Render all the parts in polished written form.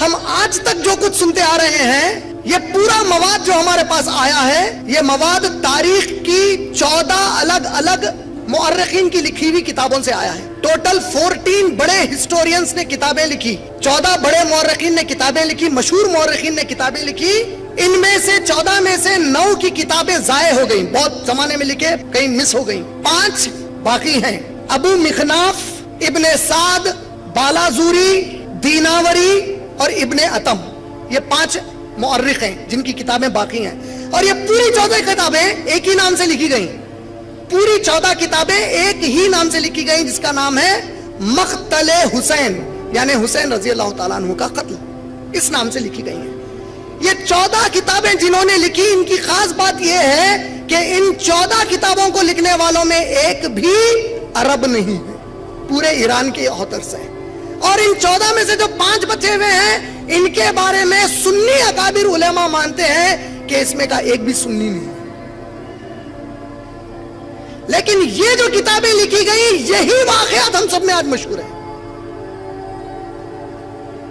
ہم آج تک جو کچھ سنتے آ رہے ہیں یہ پورا مواد جو ہمارے پاس آیا ہے یہ مواد تاریخ کی 14 الگ الگ مورخین کی لکھی ہوئی کتابوں سے آیا ہے. ٹوٹل 14 بڑے ہسٹورینز نے کتابیں لکھی, 14 بڑے مورخین نے کتابیں لکھی, مشہور مورخین نے کتابیں لکھی. ان میں سے 14 میں سے 9 کی کتابیں ضائع ہو گئیں, بہت زمانے میں لکھے, کہیں مس ہو گئیں. 5 باقی ہیں. ابو مخناف, ابن سعد, بالازوری, دیناوری اور ابن اتم, یہ 5 مورخ ہیں جن کی کتابیں باقی ہیں. اور یہ پوری 14 کتابیں ایک ہی نام سے لکھی گئیں. پوری 14 کتابیں ایک ہی نام سے لکھی گئیں جس کا نام ہے مقتل حسین, یعنی حسین رضی اللہ تعالیٰ عنہ کا قتل, اس نام سے لکھی گئی ہیں. یہ 14 کتابیں جنہوں نے لکھی, ان کی خاص بات یہ ہے کہ ان 14 کتابوں کو لکھنے والوں میں ایک بھی عرب نہیں ہے, پورے ایران کے آتھرز ہیں. اور ان 14 میں سے جو 5 بچے ہوئے ہیں ان کے بارے میں سنی اکابر علماء مانتے ہیں کہ اس میں کا ایک بھی سنی نہیں. لیکن یہ جو کتابیں لکھی گئی یہی واقعات ہم سب میں آج مشہور ہیں.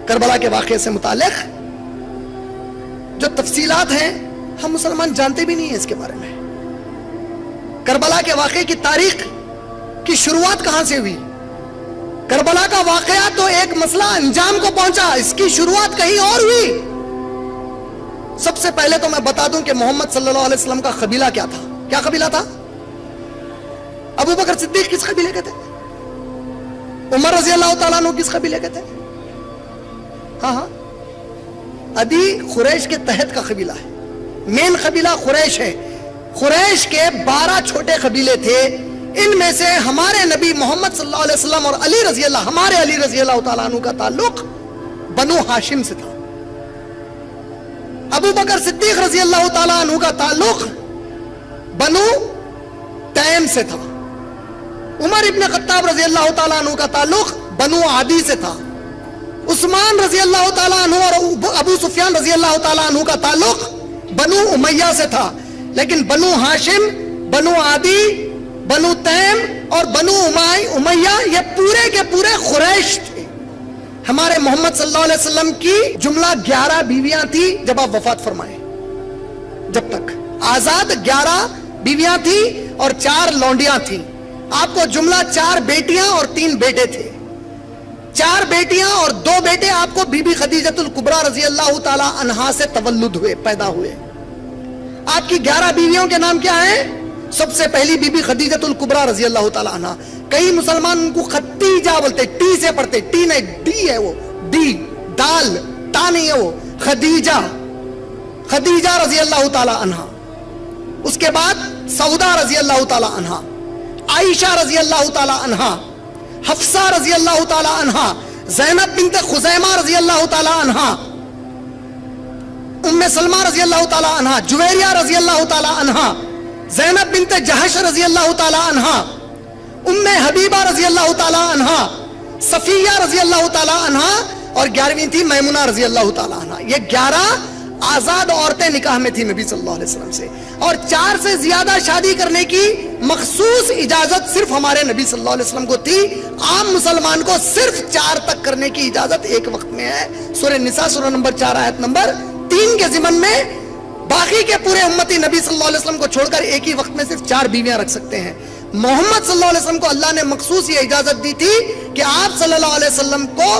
کربلا کے واقعے سے متعلق جو تفصیلات ہیں ہم مسلمان جانتے بھی نہیں ہیں اس کے بارے میں. کربلا کے واقعے کی تاریخ کی شروعات کہاں سے ہوئی؟ کربلا کا واقعہ تو ایک مسئلہ انجام کو پہنچا, اس کی شروعات کہیں اور ہوئی. سب سے پہلے تو میں بتا دوں کہ محمد صلی اللہ علیہ وسلم کا قبیلہ کیا تھا. کیا قبیلہ تھا؟ ابو بکر صدیق کس قبیلے کے تھے؟ عمر رضی اللہ تعالیٰ عنہ کس قبیلے کے تھے؟ ہاں ادی قریش کے تحت کا قبیلہ ہے. مین قبیلہ قریش ہے. قریش کے 12 چھوٹے قبیلے تھے. ان میں سے ہمارے نبی محمد صلی اللہ علیہ وسلم اور ہمارے علی رضی اللہ تعالیٰ عنہ کا تعلق بنو ہاشم سے تھا. ابو بکر صدیق رضی اللہ تعالیٰ عنہ کا تعلق بنو تیم سے تھا. عمر ابن خطاب رضی اللہ تعالیٰ عنہ کا تعلق بنو عادی سے تھا. عثمان رضی اللہ تعالیٰ عنہ اور ابو سفیان رضی اللہ تعالیٰ عنہ کا تعلق بنو امیہ سے تھا. لیکن بنو ہاشم, بنو عادی, بنو تیم اور بنو امیہ یہ پورے کے پورے قریش تھے. ہمارے محمد صلی اللہ علیہ وسلم کی جملہ 11 بیویاں تھی جب آپ وفات فرمائے. جب تک آزاد 11 بیویاں تھی اور 4 لونڈیاں تھیں. آپ کو جملہ 4 بیٹیاں اور 3 بیٹے تھے. 4 بیٹیاں اور 2 بیٹے آپ کو بی بی خدیجۃ الکبریٰ رضی اللہ تعالی عنہا سے تولد ہوئے, پیدا ہوئے. آپ کی 11 بیویوں کے نام کیا ہیں؟ سب سے پہلی بی بی خدیجۃ الکبریٰ رضی اللہ تعالی عنہا. کئی مسلمان ان کو خدیجہ بولتے, ٹی سے پڑھتے, ٹی نہیں ڈی ہے, وہ ڈی, دال تا نہیں ہے, وہ خدیجہ, خدیجہ رضی اللہ تعالی عنہا. اس کے بعد سودا رضی اللہ تعالی عنہا, عائشہ رضی اللہ تعالی عنہا, حفصہ رضی اللہ تعالی عنہا, زینب بنت خزیمہ رضی اللہ تعالی عنہا, ام سلمہ رضی اللہ تعالی عنہا, جویریہ رضی اللہ تعالی عنہا, زینب بنت جہش رضی اللہ تعالی عنہا, ام حبیبہ رضی اللہ تعالی عنہا, صفیہ رضی اللہ تعالی عنہا, اور 11ویں تھی میمونہ رضی اللہ تعالی عنہا. یہ 11 آزاد عورتیں نکاح میں تھی نبی صلی اللہ علیہ وسلم سے. اور 4 سے زیادہ شادی کرنے کی مخصوص اجازت صرف ہمارے نبی صلی اللہ علیہ وسلم کو تھی. عام مسلمان کو صرف 4 تک کرنے کی اجازت ایک وقت میں ہے. سورہ نساء سورہ نمبر 4 آیت نمبر 3 کے ضمن میں. باقی کے پورے امتی نبی صلی اللہ علیہ وسلم کو چھوڑ کر ایک ہی وقت میں صرف 4 بیویاں رکھ سکتے ہیں. محمد صلی اللہ علیہ وسلم کو اللہ نے مخصوص یہ اجازت دی تھی کہ آپ صلی اللہ علیہ وسلم کو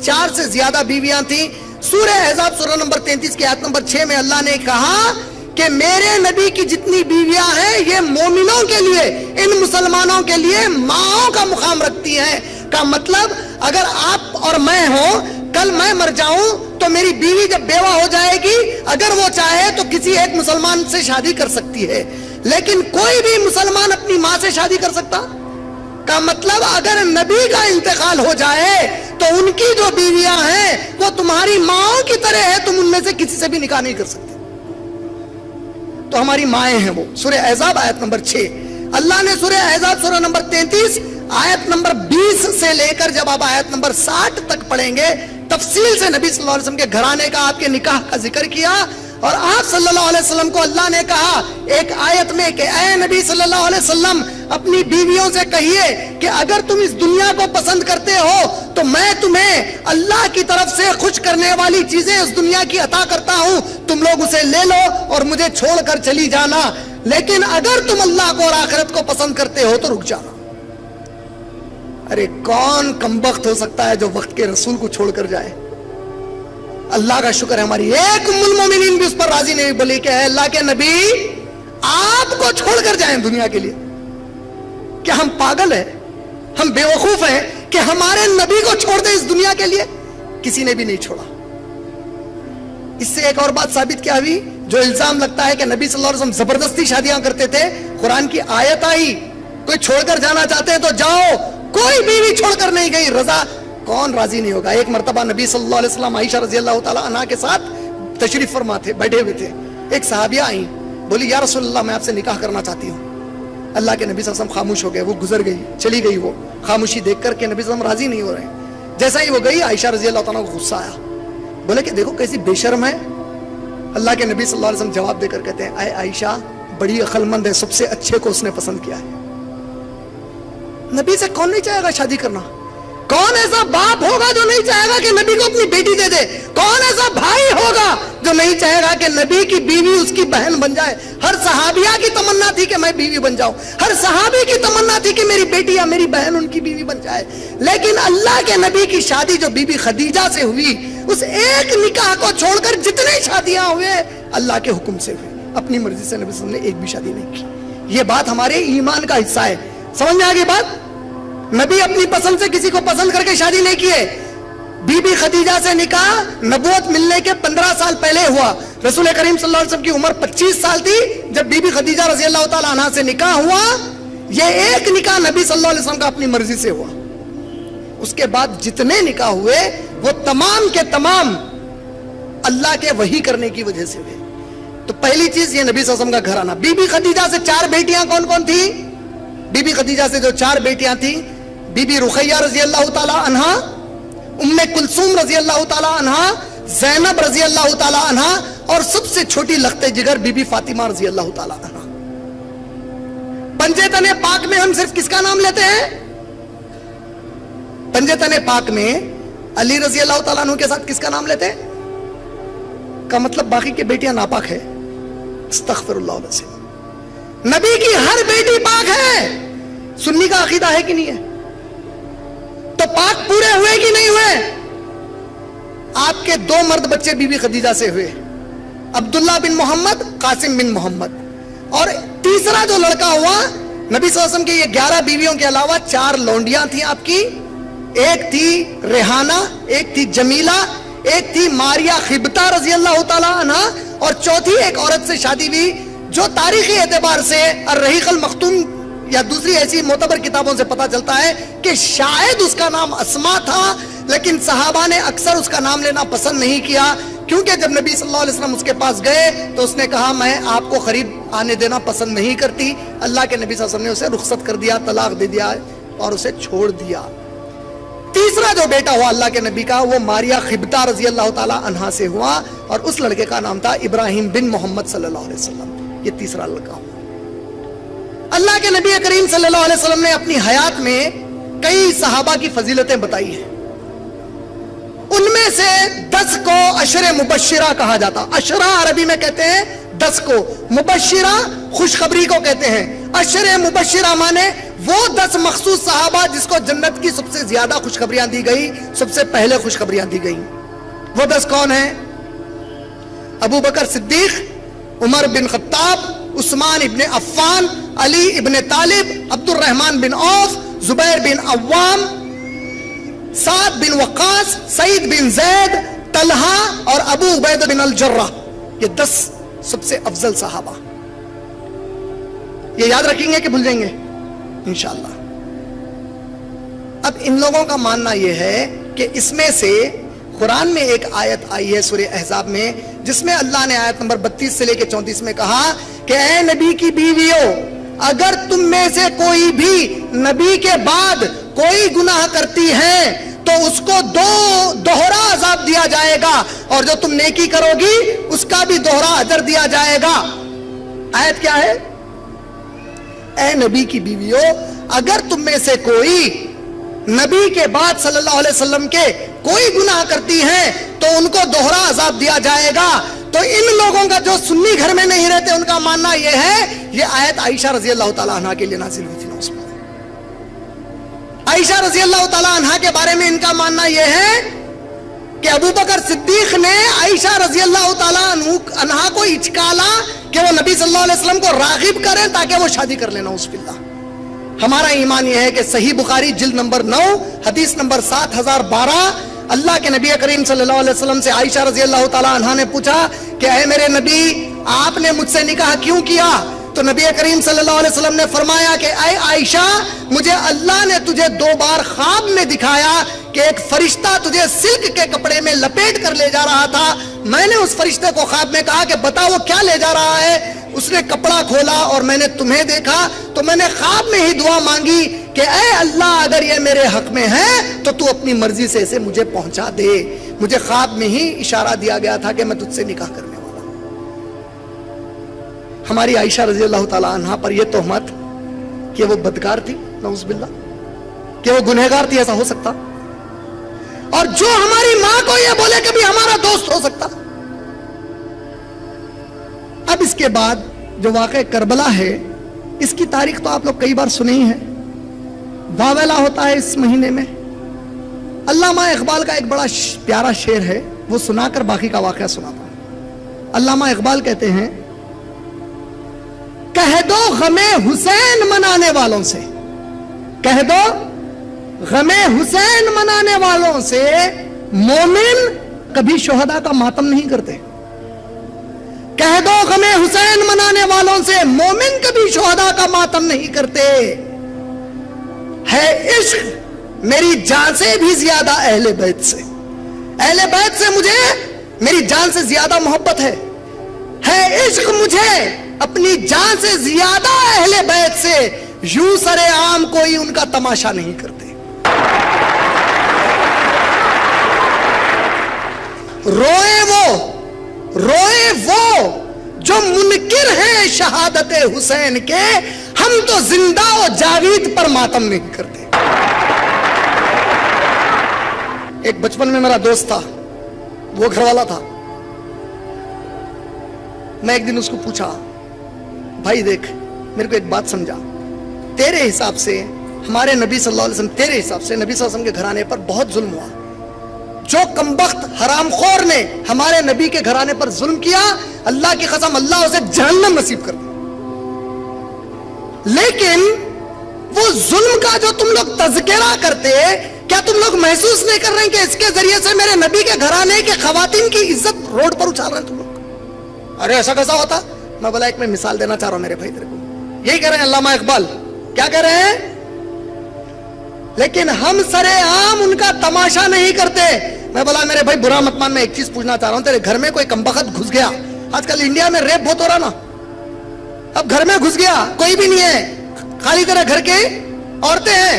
4 سے زیادہ بیویاں تھیں. سورہ احزاب سورہ نمبر 33 کی آیت نمبر 6 میں اللہ نے کہا کہ میرے نبی کی جتنی بیویاں ہیں یہ مومنوں کے لیے, ان مسلمانوں کے لیے ماؤں کا مقام رکھتی ہیں. کا مطلب اگر آپ اور میں ہوں, کل میں مر جاؤں تو میری بیوی جب بیوہ ہو جائے گی, اگر وہ چاہے تو کسی ایک مسلمان سے شادی کر سکتی ہے, لیکن کوئی بھی مسلمان اپنی ماں سے شادی کر سکتا؟ کا مطلب اگر نبی کا انتقال ہو جائے تو ان کی جو بیویاں ہیں وہ تمہاری ماں کی طرح ہے, تم ان میں سے کسی سے بھی نکاح نہیں کر سکتے. تو ہماری مائیں ہیں وہ. سورہ احزاب آیت نمبر 6. اللہ نے سورہ احزاب سورہ نمبر 33 آیت نمبر 20 سے لے کر جب آپ آیت نمبر 60 تک پڑھیں گے, تفصیل سے نبی صلی اللہ علیہ وسلم کے گھرانے کا, آپ کے نکاح کا ذکر کیا. اور آپ صلی اللہ علیہ وسلم کو اللہ نے کہا ایک آیت میں کہ اے نبی صلی اللہ علیہ وسلم, اپنی بیویوں سے کہیے کہ اگر تم اس دنیا کو پسند کرتے ہو تو میں تمہیں اللہ کی طرف سے خوش کرنے والی چیزیں اس دنیا کی عطا کرتا ہوں, تم لوگ اسے لے لو اور مجھے چھوڑ کر چلی جانا, لیکن اگر تم اللہ کو اور آخرت کو پسند کرتے ہو تو رک جانا. ارے کون کمبخت ہو سکتا ہے جو وقت کے رسول کو چھوڑ کر جائے؟ اللہ کا شکر ہے ہماری ایک ام المومنین بھی اس پر راضی نہیں, بولی کہ اے اللہ کے نبی آپ کو چھوڑ کر جائیں دنیا کے لیے. کیا ہم پاگل ہیں, ہم بے وقوف ہیں کہ ہمارے نبی کو چھوڑ دیں اس دنیا کے لیے؟ کسی نے بھی نہیں چھوڑا. اس سے ایک اور بات ثابت کیا ہوئی, جو الزام لگتا ہے کہ نبی صلی اللہ علیہ وسلم زبردستی شادیاں کرتے تھے, قرآن کی آیت آئی کوئی چھوڑ کر جانا چاہتے ہیں تو جاؤ, کوئی بیوی چھوڑ کر نہیں گئی. رضا کون راضی نہیں ہوگا؟ ایک مرتبہ نبی صلی اللہ علیہ وسلم عائشہ رضی اللہ تعالی عنہا کے ساتھ تشریف فرما تھے, بیٹھے ہوئے تھے. ایک صحابیہ آئیں, بولی یا رسول اللہ میں آپ سے نکاح کرنا چاہتی ہوں. اللہ کے نبی صلی اللہ علیہ وسلم خاموش ہو گئے, وہ گزر گئی, چلی گئی. وہ خاموشی دیکھ کر کے نبی صلی اللہ علیہ وسلم راضی نہیں ہو رہے ہیں. جیسا ہی وہ گئی, عائشہ رضی اللہ تعالیٰ کو غصہ آیا, بولے کہ دیکھو کیسی بے شرم ہے. اللہ کے نبی صلی اللہ علیہ وسلم جواب دے کر کہتے ہیں, اے عائشہ بڑی عقل مند ہے, سب سے اچھے کو اس نے پسند کیا ہے. نبی سے کون نہیں چاہے گا شادی کرنا؟ کون ایسا باپ ہوگا جو نہیں چاہے گا کہ نبی کو اپنی بیٹی دے دے؟ کون ایسا بھائی ہوگا جو نہیں چاہے گا کہ نبی کی بیوی اس کی بہن بن جائے؟ ہر صحابیہ کی تمنا تھی کہ میں بیوی بن جاؤں, ہر صحابی کی تمنا تھی کہ میری بیٹی یا میری بہن ان کی بیوی بن جائے. لیکن اللہ کے نبی کی شادی جو بی بی خدیجہ سے ہوئی, اس ایک نکاح کو چھوڑ کر جتنے شادیاں ہوئے اللہ کے حکم سے ہوئے, اپنی مرضی سے نبی صلی اللہ علیہ وسلم نے ایک بھی شادی نہیں کی. یہ بات ہمارے ایمان کا حصہ ہے. سمجھ میں آگے بات؟ نبی اپنی پسند سے کسی کو پسند کر کے شادی نہیں کیے. بی بی خدیجہ سے نکاح نبوت ملنے کے 15 سال پہلے ہوا. رسول کریم صلی اللہ علیہ وسلم کی عمر 25 سال تھی جب بی بی خدیجہ رضی اللہ تعالی عنہا سے نکاح ہوا. یہ ایک نکاح نبی صلی اللہ علیہ وسلم کا اپنی مرضی سے ہوا. اس کے بعد جتنے نکاح ہوئے وہ تمام کے تمام اللہ کے وحی کرنے کی وجہ سے ہوئے. تو پہلی چیز یہ نبی صلی اللہ علیہ وسلم کا گھر آنا. بی بی خدیجہ سے 4 بیٹیاں کون کون تھی؟ بی بی خدیجہ سے جو 4 بیٹیاں تھیں, بی بی رقیہ رضی اللہ تعالی عنہا, ام کلثوم رضی اللہ تعالی عنہا, زینب رضی اللہ تعالی عنہا, اور سب سے چھوٹی لخت جگر بی بی فاطمہ رضی اللہ تعالی عنہا. پنجے تنے پاک میں ہم صرف کس کا نام لیتے ہیں؟ پنجے تنے پاک میں علی رضی اللہ تعالیٰ عنہ کے ساتھ کس کا نام لیتے ہیں؟ کا مطلب باقی کی بیٹیاں ناپاک ہے. استغفر اللہ العظیم. نبی کی ہر بیٹی پاک ہے. سنی کا عقیدہ ہے کہ نہیں ہے؟ تو پاک پورے ہوئے کہ نہیں ہوئے؟ آپ کے 2 مرد بچے بی بی خدیجہ سے ہوئے, عبداللہ بن محمد, قاسم بن محمد. اور تیسرا جو لڑکا ہوا, نبی صلی اللہ علیہ وسلم کے یہ 11 بیویوں کے علاوہ 4 لونڈیاں تھیں آپ کی. ایک تھی ریحانہ, ایک تھی جمیلہ, ایک تھی ماریا خبتہ رضی اللہ تعالی عنہ, اور چوتھی ایک عورت سے شادی ہوئی جو تاریخی اعتبار سے الرحیق المختوم یا دوسری ایسی معتبر کتابوں سے پتا چلتا ہے کہ شاید اس کا نام اسما تھا, لیکن صحابہ نے اکثر اس کا نام لینا پسند نہیں کیا, کیونکہ جب نبی صلی اللہ علیہ وسلم اس کے پاس گئے تو اس نے کہا میں آپ کو قریب آنے دینا پسند نہیں کرتی. اللہ کے نبی صلی اللہ علیہ وسلم نے اسے رخصت کر دیا, طلاق دے دیا اور اسے چھوڑ دیا. تیسرا جو بیٹا ہوا اللہ کے نبی کا وہ ماریا خبتہ رضی اللہ تعالی عنہا سے ہوا, اور اس لڑکے کا نام تھا ابراہیم بن محمد صلی اللہ علیہ وسلم. یہ تیسرا لڑکا ہوا. اللہ کے نبی کریم صلی اللہ علیہ وسلم نے اپنی حیات میں کئی صحابہ کی فضیلتیں بتائی ہیں. ان میں سے 10 کو عشر مبشرہ کہا جاتا. عشرہ عربی میں کہتے ہیں 10 کو, مبشرہ خوشخبری کو کہتے ہیں. عشر مبشرہ مانے وہ 10 مخصوص صحابہ جس کو جنت کی سب سے زیادہ خوشخبریاں دی گئی, سب سے پہلے خوشخبریاں دی گئی. وہ 10 کون ہیں؟ ابو بکر صدیق, عمر بن خطاب, عثمان ابن عفان, علی ابن طالب, عبد الرحمن بن عوف, زبیر بن عوام, سعد بن وقاص, سعید بن زید, طلحہ اور ابو عبیدہ بن الجرہ. یہ 10 سب سے افضل صحابہ. یہ یاد رکھیں گے کہ بھول جائیں گے انشاءاللہ. اب ان لوگوں کا ماننا یہ ہے کہ اس میں سے قرآن میں ایک آیت آئی ہے سورہ احزاب میں, جس میں اللہ نے آیت نمبر 32 سے لے کے 34 میں کہا کہ اے نبی کی بیویوں, اگر تم میں سے کوئی بھی نبی کے بعد کوئی گناہ کرتی ہے تو اس کو دوہرا عذاب دیا جائے گا, اور جو تم نیکی کرو گی اس کا بھی دوہرا اجر دیا جائے گا. آیت کیا ہے؟ اے نبی کی بیویوں، اگر تم میں سے کوئی نبی کے بعد صلی اللہ علیہ وسلم کے کوئی گناہ کرتی ہیں تو ان کو دوہرا عذاب دیا جائے گا. تو ان لوگوں کا جو سنی گھر میں نہیں رہتے ان کا ماننا یہ ہے، یہ آیت عائشہ رضی اللہ تعالیٰ عنہ کے لیے نازل ہوئی تھی. عائشہ رضی اللہ تعالیٰ عنہ کے بارے میں ان کا ماننا یہ ہے کہ ابو بکر صدیق نے عائشہ رضی اللہ تعالیٰ عنہ کو اچکالا کہ وہ نبی صلی اللہ علیہ وسلم کو راغب کریں تاکہ وہ شادی کر لینا. اس باللہ ہمارا ایمان یہ ہے کہ صحیح بخاری جلد نمبر 9 حدیث نمبر 7012، اللہ کے نبی کریم صلی اللہ علیہ وسلم سے عائشہ رضی اللہ تعالیٰ عنہ نے پوچھا کہ اے میرے نبی، آپ نے مجھ سے نکاح کیوں کیا؟ تو نبی کریم صلی اللہ علیہ وسلم نے فرمایا کہ اے عائشہ، مجھے اللہ نے تجھے 2 بار خواب میں دکھایا کہ ایک فرشتہ تجھے سلک کے کپڑے میں لپیٹ کر لے جا رہا تھا. میں نے اس فرشتے کو خواب میں کہا کہ بتا وہ کیا لے جا رہا ہے. اس نے کپڑا کھولا اور میں نے تمہیں دیکھا تو میں نے خواب میں ہی دعا مانگی کہ اے اللہ، اگر یہ میرے حق میں ہے تو تو اپنی مرضی سے اسے مجھے پہنچا دے. مجھے خواب میں ہی اشارہ دیا گیا تھا کہ میں تجھ سے نکاح کرنے والا ہوں. ہماری عائشہ رضی اللہ تعالیٰ عنہ پر یہ تہمت کہ وہ بدکار تھی، نعوذ باللہ، کہ وہ گنہگار تھی، ایسا ہو سکتا؟ اور جو ہماری ماں کو یہ بولے کہ بھی ہمارا دوست ہو سکتا. اب اس کے بعد جو واقعہ کربلا ہے، اس کی تاریخ تو آپ لوگ کئی بار سنے ہی ہیں. واویلا ہوتا ہے اس مہینے میں. علامہ اقبال کا ایک بڑا پیارا شعر ہے، وہ سنا کر باقی کا واقعہ سناتا ہوں. علامہ اقبال کہتے ہیں، کہہ دو غم حسین منانے والوں سے، کہہ دو غم حسین منانے والوں سے، مومن کبھی شہداء کا ماتم نہیں کرتے. کہہ دو غم حسین منانے والوں سے، مومن کبھی شہداء کا ماتم نہیں کرتے. ہے عشق میری جان سے بھی زیادہ اہل بیت سے، اہل بیت سے مجھے میری جان سے زیادہ محبت ہے. ہے عشق مجھے اپنی جان سے زیادہ اہل بیت سے، یوں سر عام کوئی ان کا تماشا نہیں کرتے. روئے وہ جو منکر ہیں شہادت حسین کے، ہم تو زندہ و جاوید پر ماتم نہیں کرتے. ایک بچپن میں میرا دوست تھا، وہ گھر والا تھا. میں ایک دن اس کو پوچھا، بھائی دیکھ، میرے کو ایک بات سمجھا، تیرے حساب سے ہمارے نبی صلی اللہ علیہ وسلم، تیرے حساب سے نبی صلی اللہ علیہ وسلم کے گھرانے پر بہت ظلم ہوا. جو کمبخت حرام خور نے ہمارے نبی کے گھرانے پر ظلم کیا، اللہ کی قسم اللہ اسے جہنم نصیب کر دے. لیکن وہ ظلم کا جو تم لوگ تذکرہ کرتے، کیا تم لوگ محسوس نہیں کر رہے ہیں کہ اس کے ذریعے سے میرے نبی کے گھرانے کے خواتین کی عزت روڈ پر اچھال رہے ہیں تم لوگ؟ ارے ایسا کیسا ہوتا؟ میں بولا ایک میں مثال دینا چاہ رہا ہوں میرے بھائی تیرے کو. یہی کہہ رہے ہیں علامہ اقبال. کیا کہہ رہے ہیں؟ لیکن ہم سر عام ان کا تماشا نہیں کرتے. میں بولا میرے بھائی برا مت مان، میں ایک چیز پوچھنا چاہ رہا ہوں، تیرے گھر میں کوئی کمبخت گھس گیا، آج کل انڈیا میں ریپ بہت ہو رہا نا، اب گھر میں گھس گیا، کوئی بھی نہیں ہے، خالی تیرے گھر کے عورتیں ہیں،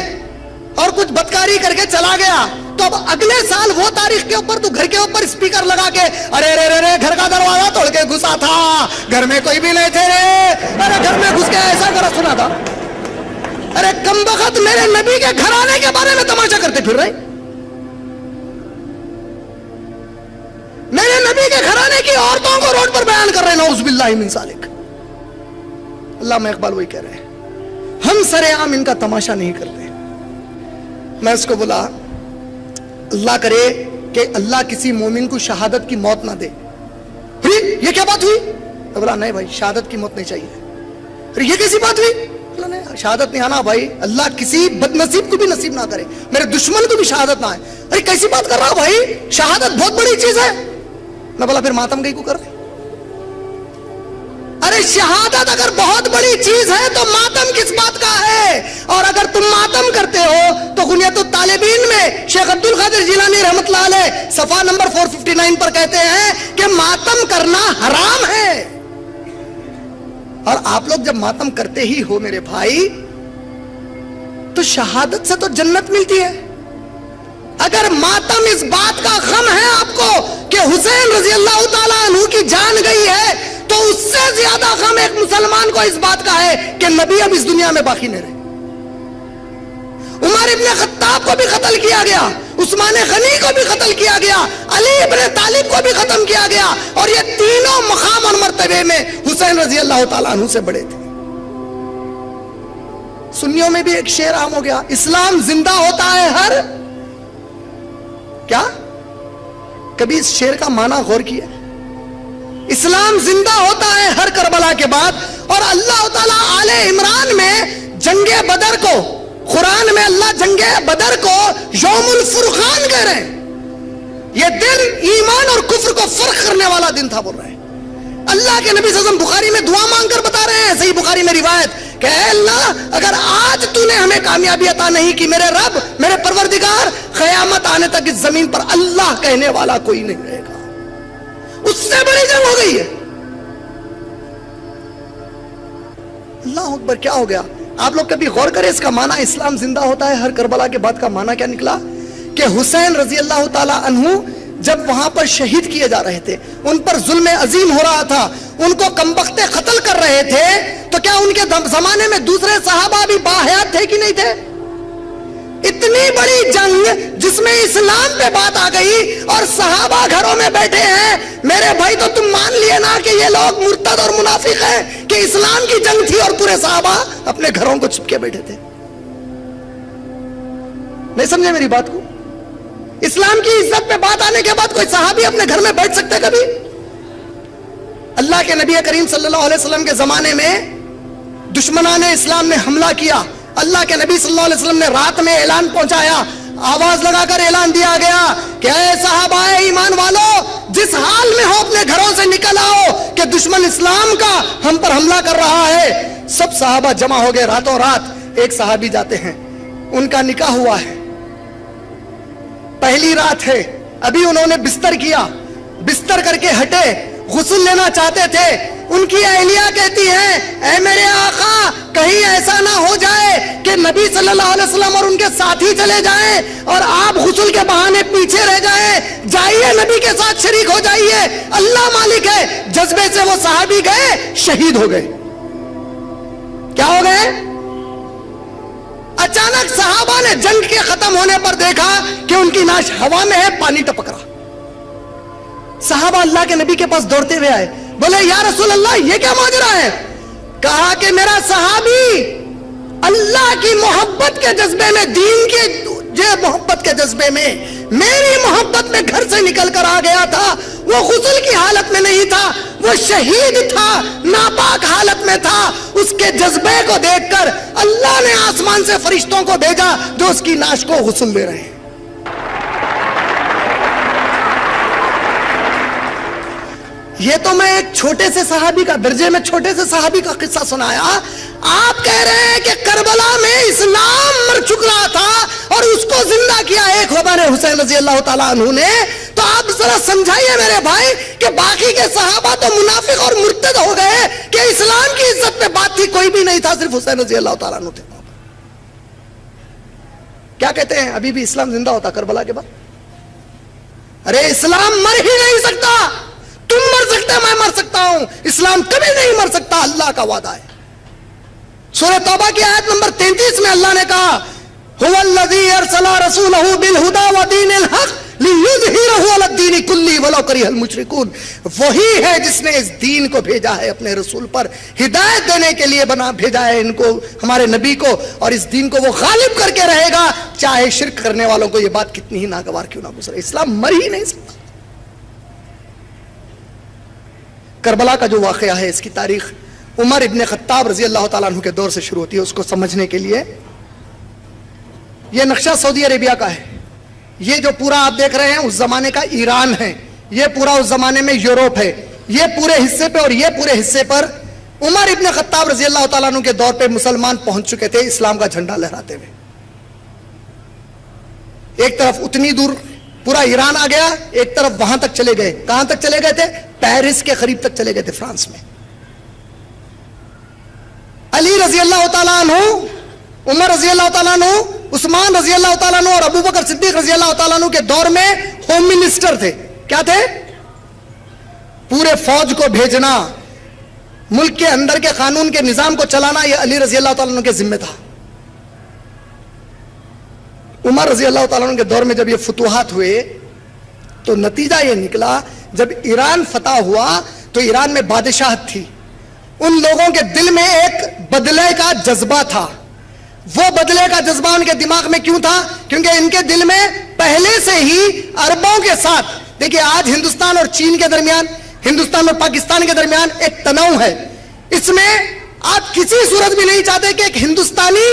اور کچھ بدکاری کر کے چلا گیا، تو اب اگلے سال وہ تاریخ کے اوپر تو گھر کے اوپر اسپیکر لگا کے ارے رے رے رے گھر کا دروازہ توڑ کے گھسا تھا، گھر میں کوئی بھی نہیں تھے رے، ارے گھر میں گھس گیا، ایسا کرا سنا تھا. ارے کمبخت میرے نبی کے گھرانے کے بارے میں تماشا کرتے پھر رہے. میرے نبی کے گھرانے کی عورتوں کو روڈ پر بیان کر رہے ہیں، نعوذ باللہ من ذالک. علامہ اقبال وہی کہہ رہے ہیں، ہم سر عام ان کا تماشا نہیں کرتے. میں اس کو بولا اللہ کرے کہ اللہ کسی مومن کو شہادت کی موت نہ دے. یہ کیا بات ہوئی؟ میں بولا نہیں بھائی، شہادت کی موت نہیں چاہیے. یہ کیسی بات ہوئی؟ شہادت نہیں آنا بھائی، اللہ کسی بد نصیب کو بھی نصیب نہ کرے، میرے دشمن کو بھی شہادت نہ آئے. ارے کیسی بات کر رہا بھائی، شہادت بہت بڑی چیز ہے. میں بولا پھر ماتم گئی کو کر رہے. ارے شہادت اگر بہت بڑی چیز ہے تو ماتم کس بات کا ہے؟ اور اگر تم ماتم کرتے ہو تو غنیت الطالبین میں شیخ عبد القادر جیلانی رحمۃ اللہ علیہ صفحہ نمبر 459 پر کہتے ہیں کہ ماتم کرنا حرام ہے. اور آپ لوگ جب ماتم کرتے ہی ہو میرے بھائی تو شہادت سے تو جنت ملتی ہے. اگر ماتم اس بات کا غم ہے آپ کو کہ حسین رضی اللہ تعالیٰ عنہ کی جان گئی ہے تو اس سے زیادہ غم ایک مسلمان کو اس بات کا ہے کہ نبی اب اس دنیا میں باقی نہیں رہے. عمر ابن خطاب کو بھی قتل کیا گیا, عثمان غنی کو بھی قتل کیا گیا, علی ابن طالب کو بھی ختم کیا گیا, اور یہ تینوں مقام اور مرتبے میں حسین رضی اللہ تعالیٰ عنہ سے بڑے تھے. سنیوں میں بھی ایک شعر عام ہو گیا, اسلام زندہ ہوتا ہے ہر کیا, کبھی اس شعر کا معنی غور کیا؟ اسلام زندہ ہوتا ہے ہر کربلا کے بعد. اور اللہ تعالیٰ آل عمران میں جنگ بدر کو, قرآن میں اللہ جنگ بدر کو یوم الفرقان کہہ رہے ہیں. یہ دن ایمان اور کفر کو فرق کرنے والا دن تھا بول رہے ہیں. اللہ کے نبی صلی اللہ علیہ وسلم بخاری میں دعا مانگ کر بتا رہے ہیں, صحیح بخاری میں روایت, کہ اے اللہ اگر آج تو نے ہمیں کامیابی عطا نہیں کی, میرے رب, میرے پروردگار, قیامت آنے تک اس زمین پر اللہ کہنے والا کوئی نہیں رہے گا. اس سے بڑی جنگ ہو گئی ہے. اللہ اکبر, کیا ہو گیا؟ آپ لوگ کبھی غور کریں اس کا معنی اسلام زندہ ہوتا ہے ہر کربلا کے بعد کا معنی کیا نکلا؟ کہ حسین رضی اللہ تعالی عنہ جب وہاں پر شہید کیے جا رہے تھے, ان پر ظلم عظیم ہو رہا تھا, ان کو کمبختے قتل کر رہے تھے, تو کیا ان کے زمانے میں دوسرے صحابہ بھی باحیات تھے کہ نہیں تھے؟ اتنی بڑی جنگ جس میں اسلام پہ بات آ گئی اور صحابہ گھروں میں بیٹھے ہیں. میرے بھائی تو تم مان لیے نا کہ یہ لوگ مرتد اور منافق ہیں, کہ اسلام کی جنگ تھی اور پورے صحابہ اپنے گھروں کو چھپ کے بیٹھے تھے. نہیں سمجھے میری بات کو؟ اسلام کی عزت پہ بات آنے کے بعد کوئی صحابی اپنے گھر میں بیٹھ سکتے کبھی؟ اللہ کے نبی کریم صلی اللہ علیہ وسلم کے زمانے میں دشمنان اسلام نے حملہ کیا. اللہ کے نبی صلی اللہ علیہ وسلم نے رات میں اعلان پہنچایا, آواز لگا کر اعلان دیا گیا کہ اے صحابہ ایمان والو, جس حال میں ہو اپنے گھروں سے نکل آؤ کہ دشمن اسلام کا ہم پر حملہ کر رہا ہے. سب صحابہ جمع ہو گئے راتوں رات. ایک صحابی جاتے ہیں, ان کا نکاح ہوا ہے, پہلی رات ہے, ابھی انہوں نے بستر کیا, بستر کر کے ہٹے, غسل لینا چاہتے تھے. ان کی اہلیہ کہتی ہیں, اے میرے آقا کہیں ایسا نہ ہو جائے کہ نبی صلی اللہ علیہ وسلم اور ان کے ساتھی چلے جائیں اور آپ غسل کے بہانے پیچھے رہ جائیں, جائیے نبی کے ساتھ شریک ہو جائیے, اللہ مالک ہے. جذبے سے وہ صحابی گئے, شہید ہو گئے. کیا ہو گئے؟ اچانک صحابہ نے جنگ کے ختم ہونے پر دیکھا کہ ان کی نعش ہوا میں ہے, پانی ٹپک رہا. صحابہ اللہ کے نبی کے پاس دوڑتے ہوئے آئے, بولے یا رسول اللہ یہ کیا ماجرا ہے؟ کہا کہ میرا صحابی اللہ کی محبت کے جذبے میں, دین کے محبت کے جذبے میں, میری محبت میں گھر سے نکل کر آ گیا تھا. وہ غسل کی حالت میں نہیں تھا, وہ شہید تھا, ناپاک حالت میں تھا. اس کے جذبے کو دیکھ کر اللہ نے آسمان سے فرشتوں کو بھیجا جو اس کی نعش کو غسل دے رہے ہیں. یہ تو میں ایک چھوٹے سے صحابی کا, درجے میں چھوٹے سے صحابی کا قصہ سنایا. آپ کہہ رہے ہیں کہ کربلا میں اسلام مر چکا تھا اور اس کو زندہ کیا ایک ہمارے حسین رضی اللہ تعالیٰ عنہ نے. تو آپ ذرا سمجھائیے میرے بھائی کہ باقی کے صحابہ تو منافق اور مرتد ہو گئے کہ اسلام کی عزت پہ بات تھی, کوئی بھی نہیں تھا, صرف حسین رضی اللہ تعالیٰ عنہ تھے. کیا کہتے ہیں ابھی بھی اسلام زندہ ہوتا کربلا کے بعد؟ ارے اسلام مر ہی نہیں سکتا. تم مر سکتے, میں مر سکتا ہوں, اسلام کبھی نہیں مر سکتا, اللہ کا وعدہ ہے. سورہ توبہ کی آیت نمبر 33 میں اللہ نے کہا, هو الذی ارسل رسولہ بالہدی ودین الحق لیظہرہ علی الدین کلہ ولو کرہ المشرکون. وہی ہے جس نے اس دین کو بھیجا ہے اپنے رسول پر, ہدایت دینے کے لیے بھیجا ہے ان کو, ہمارے نبی کو, اور اس دین کو وہ غالب کر کے رہے گا چاہے شرک کرنے والوں کو یہ بات کتنی ہی ناگوار کیوں نہ گزرے. اسلام مر ہی نہیں سکتا. کربلا کا جو واقعہ ہے اس کی تاریخ عمر ابن خطاب رضی اللہ تعالیٰ عنہ کے دور سے شروع ہوتی ہے. اس کو سمجھنے کے لیے یہ نقشہ سعودی عربیہ کا ہے. یہ جو پورا آپ دیکھ رہے ہیں اس زمانے کا ایران ہے, یہ پورا اس زمانے میں یوروپ ہے. یہ پورے حصے پہ اور یہ پورے حصے پر عمر ابن خطاب رضی اللہ تعالیٰ عنہ کے دور پہ مسلمان پہنچ چکے تھے اسلام کا جھنڈا لہراتے ہوئے. ایک طرف اتنی دور پورا ایران آ گیا, ایک طرف وہاں تک چلے گئے. کہاں تک چلے گئے تھے؟ پیرس کے قریب تک چلے گئے تھے, فرانس میں. علی رضی اللہ تعالیٰ عنہ, عمر رضی اللہ تعالیٰ عنہ, عثمان رضی اللہ تعالیٰ عنہ اور ابو بکر صدیق رضی اللہ تعالیٰ عنہ کے دور میں ہوم منسٹر تھے. کیا تھے؟ پورے فوج کو بھیجنا, ملک کے اندر کے قانون کے نظام کو چلانا یہ علی رضی اللہ تعالیٰ عنہ کے ذمہ تھا. عمر رضی اللہ تعالیٰ عنہ کے دور میں جب یہ فتوحات ہوئے تو نتیجہ یہ نکلا, جب ایران فتح ہوا تو ایران میں بادشاہت تھی, ان لوگوں کے دل میں ایک بدلے کا جذبہ تھا. وہ بدلے کا جذبہ ان کے دماغ میں کیوں تھا؟ کیونکہ ان کے دل میں پہلے سے ہی عربوں کے ساتھ, دیکھیں آج ہندوستان اور چین کے درمیان, ہندوستان اور پاکستان کے درمیان ایک تناؤ ہے. اس میں آپ کسی صورت بھی نہیں چاہتے کہ ایک ہندوستانی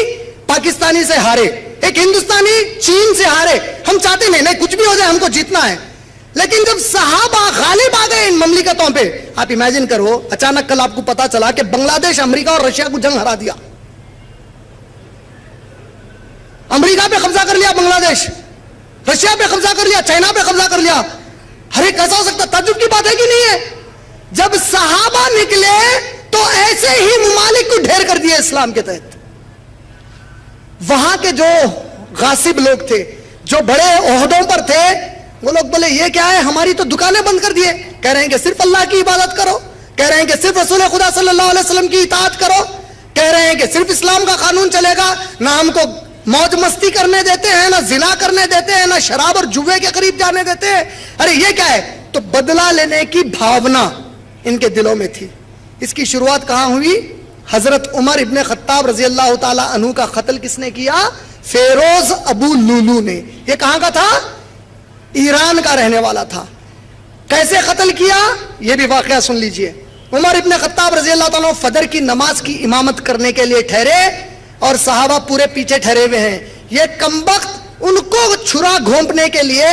پاکستانی سے ہارے, ایک ہندوستانی چین سے ہارے. ہم چاہتے نہیں کچھ بھی ہو جائے ہم کو جیتنا ہے. لیکن جب صحابہ غالب آ گئے ان مملکتوں پہ, آپ امیجن کرو اچانک کل آپ کو پتا چلا کہ بنگلہ دیش امریکہ اور رشیا کو جنگ ہرا دیا, امریکہ پہ قبضہ کر لیا بنگلہ دیش, رشیا پہ قبضہ کر لیا, چائنا پہ قبضہ کر لیا. ارے کیسا ہو سکتا؟ تعجب کی بات ہے کہ نہیں ہے؟ جب صحابہ نکلے تو ایسے ہی ممالک کو ڈھیر کر دیا اسلام کے تحت. وہاں کے جو غاصب لوگ تھے, جو بڑے عہدوں پر تھے, وہ لوگ بولے یہ کیا ہے, ہماری تو دکانیں بند کر دیے. کہہ رہے ہیں کہ صرف اللہ کی عبادت کرو, کہہ رہے ہیں کہ صرف رسول خدا صلی اللہ علیہ وسلم کی اطاعت کرو, کہہ رہے ہیں کہ صرف اسلام کا قانون چلے گا, نہ ہم کو موج مستی کرنے دیتے ہیں, نہ زنا کرنے دیتے ہیں, نہ شراب اور جوے کے قریب جانے دیتے ہیں. ارے یہ کیا ہے؟ تو بدلہ لینے کی بھاونا ان کے دلوں میں تھی. اس کی شروعات کہاں ہوئی؟ حضرت عمر ابن خطاب رضی اللہ تعالی عنہ کا قتل کس نے کیا؟ فیروز ابو لولو نے. یہ کہاں کا تھا؟ ایران کا رہنے والا تھا. کیسے قتل کیا یہ بھی واقعہ سن لیجئے. عمر ابن خطاب رضی اللہ تعالیٰ فجر کی نماز کی امامت کرنے کے لیے ٹھہرے اور صحابہ پورے پیچھے ٹھہرے ہوئے ہیں. یہ کمبخت ان کو چھرا گھونپنے کے لیے